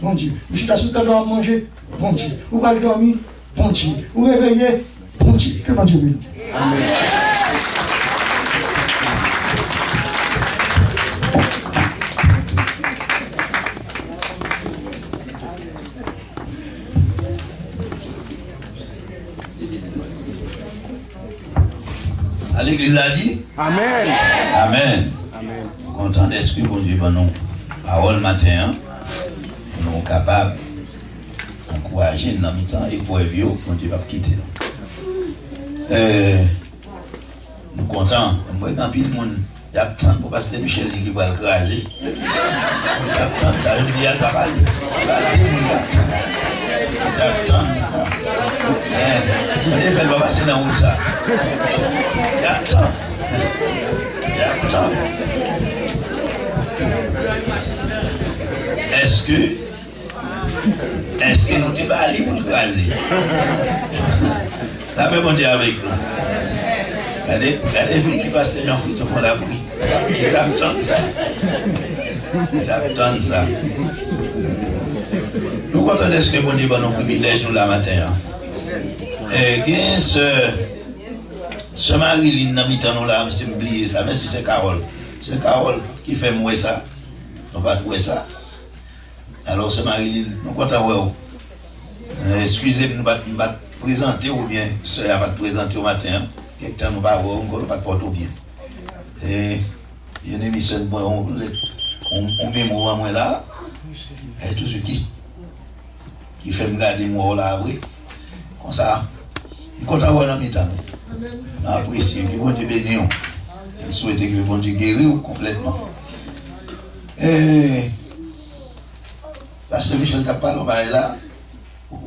bon Dieu. Vous êtes assis à manger, bon Dieu. Vous allez dormir, bon Dieu. Vous réveillez, bon Dieu. Que bon Dieu bénisse. Amen. À l'église a dit? Amen. Amen. Amen. Content d'esprit, bon Dieu, bon nous. Parole matin, nous sommes capables d'encourager dans le temps et pour éviter bon Dieu va quitter. Nous sommes contents. Moi, quand il y a tant pour Pasteur Michel qui va le craser. Il y a tant, ça veut dire qu'il va parler. Il va il va passer dans où ça? Il y a tant. Il y a tant. Est-ce que nous sommes allés pour le craser? La même on dit avec nous. Regardez qui passe Jean-Christophe au fond de la bruit. Il attend ça. Il attend ça. Nous comptons de ce que bon Dieu va nous privilège nous la matin. Et bien ce Marie-Line dans mi-temps nous là, c'est oublié ça, mais c'est Carole. C'est Carole qui fait moi ça. Nous pas trouver ça. Alors ce Marie-Line, nous comptons excusez-moi, nous pas présenter ou bien ça va te présenter au matin. Quelque temps nous pas voir, on ne pas porter bien. Et il y a une émission on met moi moi là. Et tout ce qui fait me garder moi là, oui. Comme ça, nous comptons avoir dans mes temps. Nous apprécions que bon Dieu bénisse. Nous souhaitons que bon Dieu guérisse complètement. Et parce que Michel t'a parlé, on va là. Au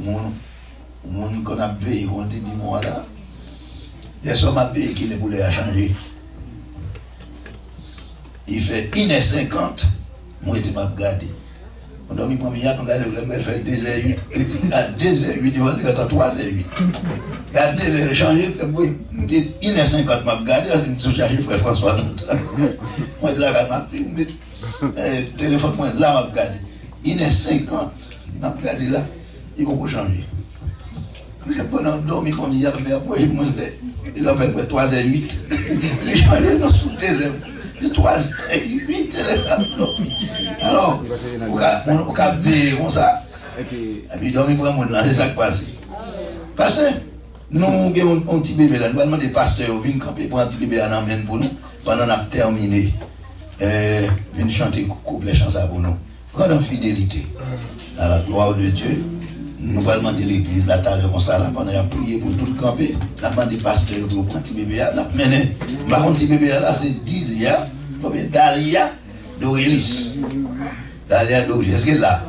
monde qu'on a veillé, on dit moi là. Il y a son veillé qui les voulait changer. Il fait 1h50 Moi, je m'ai regardé. On a mis pour m'y attendre, on a fait 2h08. À 2h08, on va à 3h08. Et à 2h, j'ai changé. Il est 50, m'a regardé, je suis chargé frère François. Moi, je l'ai le téléphone, moi, là, m'a regardé. Il est 50, il m'a regardé là, il va changer. Je n'ai pas dormi comme hier, il a fait 3h08. Il a changé dans sous 2h. 3h08, il a dormi. Alors, on a veillé comme ça. Et puis, dormi pour un monde là, c'est ça qui passe. Parce que nous avons un petit bébé là, nous avons demandé pasteur de venir camper pour un petit bébé à l'amène pour nous. Pendant qu'on a terminé, venir chanter couplet chant ça pour nous. Grande fidélité à la gloire de Dieu. Nous allons demander l'église là, comme ça, là, pendant qu'on a prié pour tout le campé. Nous avons demandé pasteur pour un petit bébé là, nous avons mené. Par contre, petit bébé là, c'est Dilia, Dalia Dorélis. Dalia Dorélis, est-ce qu'elle est là?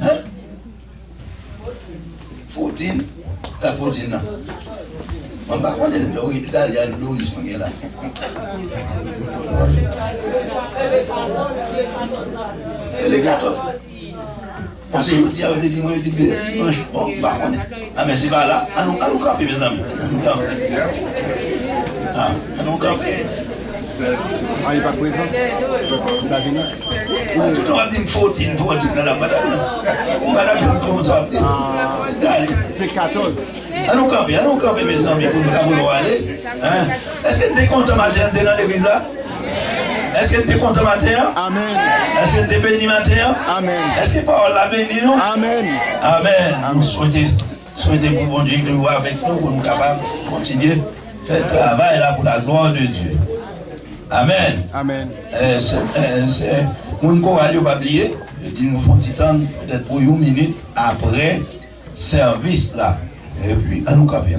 Hein? 14, ça 14 ans. On va connaître Dalia Dorélis, mais là. Elle est 14. On s'est dit, on dit, moi, je dis, bon, bah, on est. Ah, mais c'est pas là. À nous camper, mes amis. À nous camper. Ah, à nous camper. Ah, il n'est pas présent. Il va venir. Tout le monde dit 14 dans la madame. Madame, comment ça va dire? C'est 14. À nous camper, mes amis, pour nous aller. Est-ce que tu es content matin dans l'église là? Est-ce que tu es content matin? Amen. Est-ce que tu es béni matin? Amen. Est-ce que Paul l'a béni nous? Amen. Amen. Nous souhaitons pour bon Dieu de voir avec nous pour nous capables de continuer à faire travail là pour la gloire de Dieu. Amen. Amen. C'est mon chorale, pas oublier. Je dis nous font petit temps, peut-être pour une minute après service là. Et puis, à nous camper.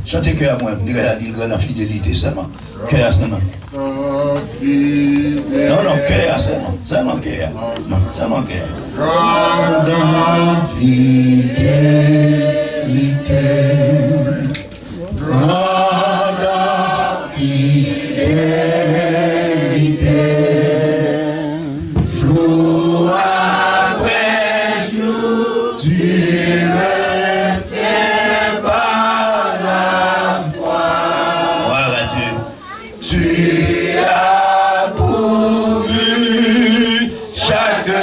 Chantez cœur à moi, je dirais à dire grande fidélité seulement. Cœur seulement. Non, cœur seulement. Seulement cœur. Non, seulement cœur. Grande fidélité. Grande fidélité. Jour après jour, tu me tiens par la foi. Voilà Dieu. Tu as pourvu chaque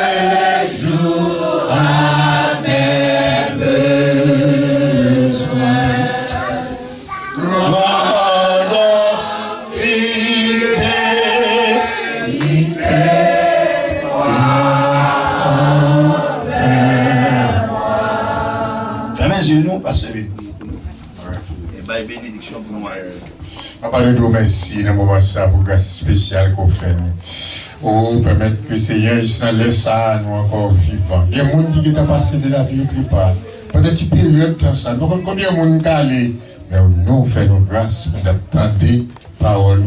jour à mes besoins. Grande fidélité. Fermez les yeux, nous, parce que et bien, bénédiction pour nous. Papa, nous vous remercie dans le moment ça pour grâce spéciale qu'on fait. Oh, permettre que Seigneur, il s'en laisse à nous encore vivants. Il y a des gens qui ont passé de la vie au tripart. Pendant une période de temps, nous avons combien de monde qui sont allés. Mais nous faisons nos grâces pour attendre parole.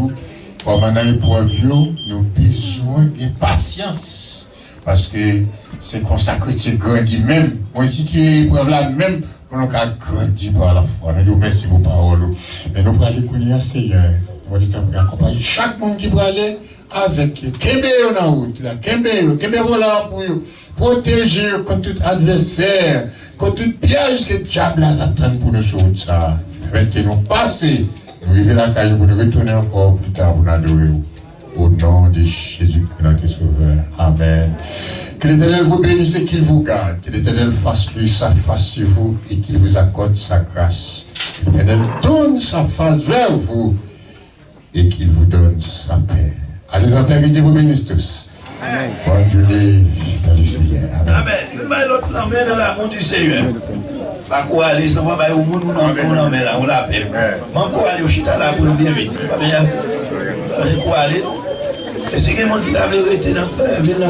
Pour maintenant, épreuve, nous avons besoin de patience. Parce que c'est consacré, c'est grandi même. Moi, si tu es épreuve là même, on a grandi par la foi. Nous vous remercions pour parole. Et nous allons aller Seigneur. Nous allons accompagner chaque monde qui va aller avec Kembe en route. Kembe volant pour vous. Protéger contre tout adversaire, contre tout piège que le diable attend pour nous sur ça. Maintenant, passez. Nous arrivons à la caille pour nous retourner encore plus tard pour nous adorer. Au nom de Jésus-Christ, notre Sauveur. Amen. Que l'Éternel vous bénisse et qu'il vous garde. Que l'Éternel fasse lui sa face sur vous et qu'il vous accorde sa grâce. Que l'Éternel tourne sa face vers vous et qu'il vous donne sa paix. Allez en paix, que Dieu vous bénisse tous. Amen. Bonne journée dans le Seigneur. Amen. Nous allons l'autre l'emmener dans l'amour du Seigneur. Pas quoi aller, ça va au monde, on l'a fait. Pas quoi aller au chita là pour nous bien vite. Pas bien. Quoi aller. Et c'est quelqu'un qui t'a voulu rester dans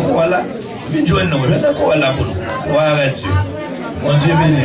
quoi là. Viens joindre nous, dans quoi là pour nous. Arrête Dieu. Mon Dieu béni.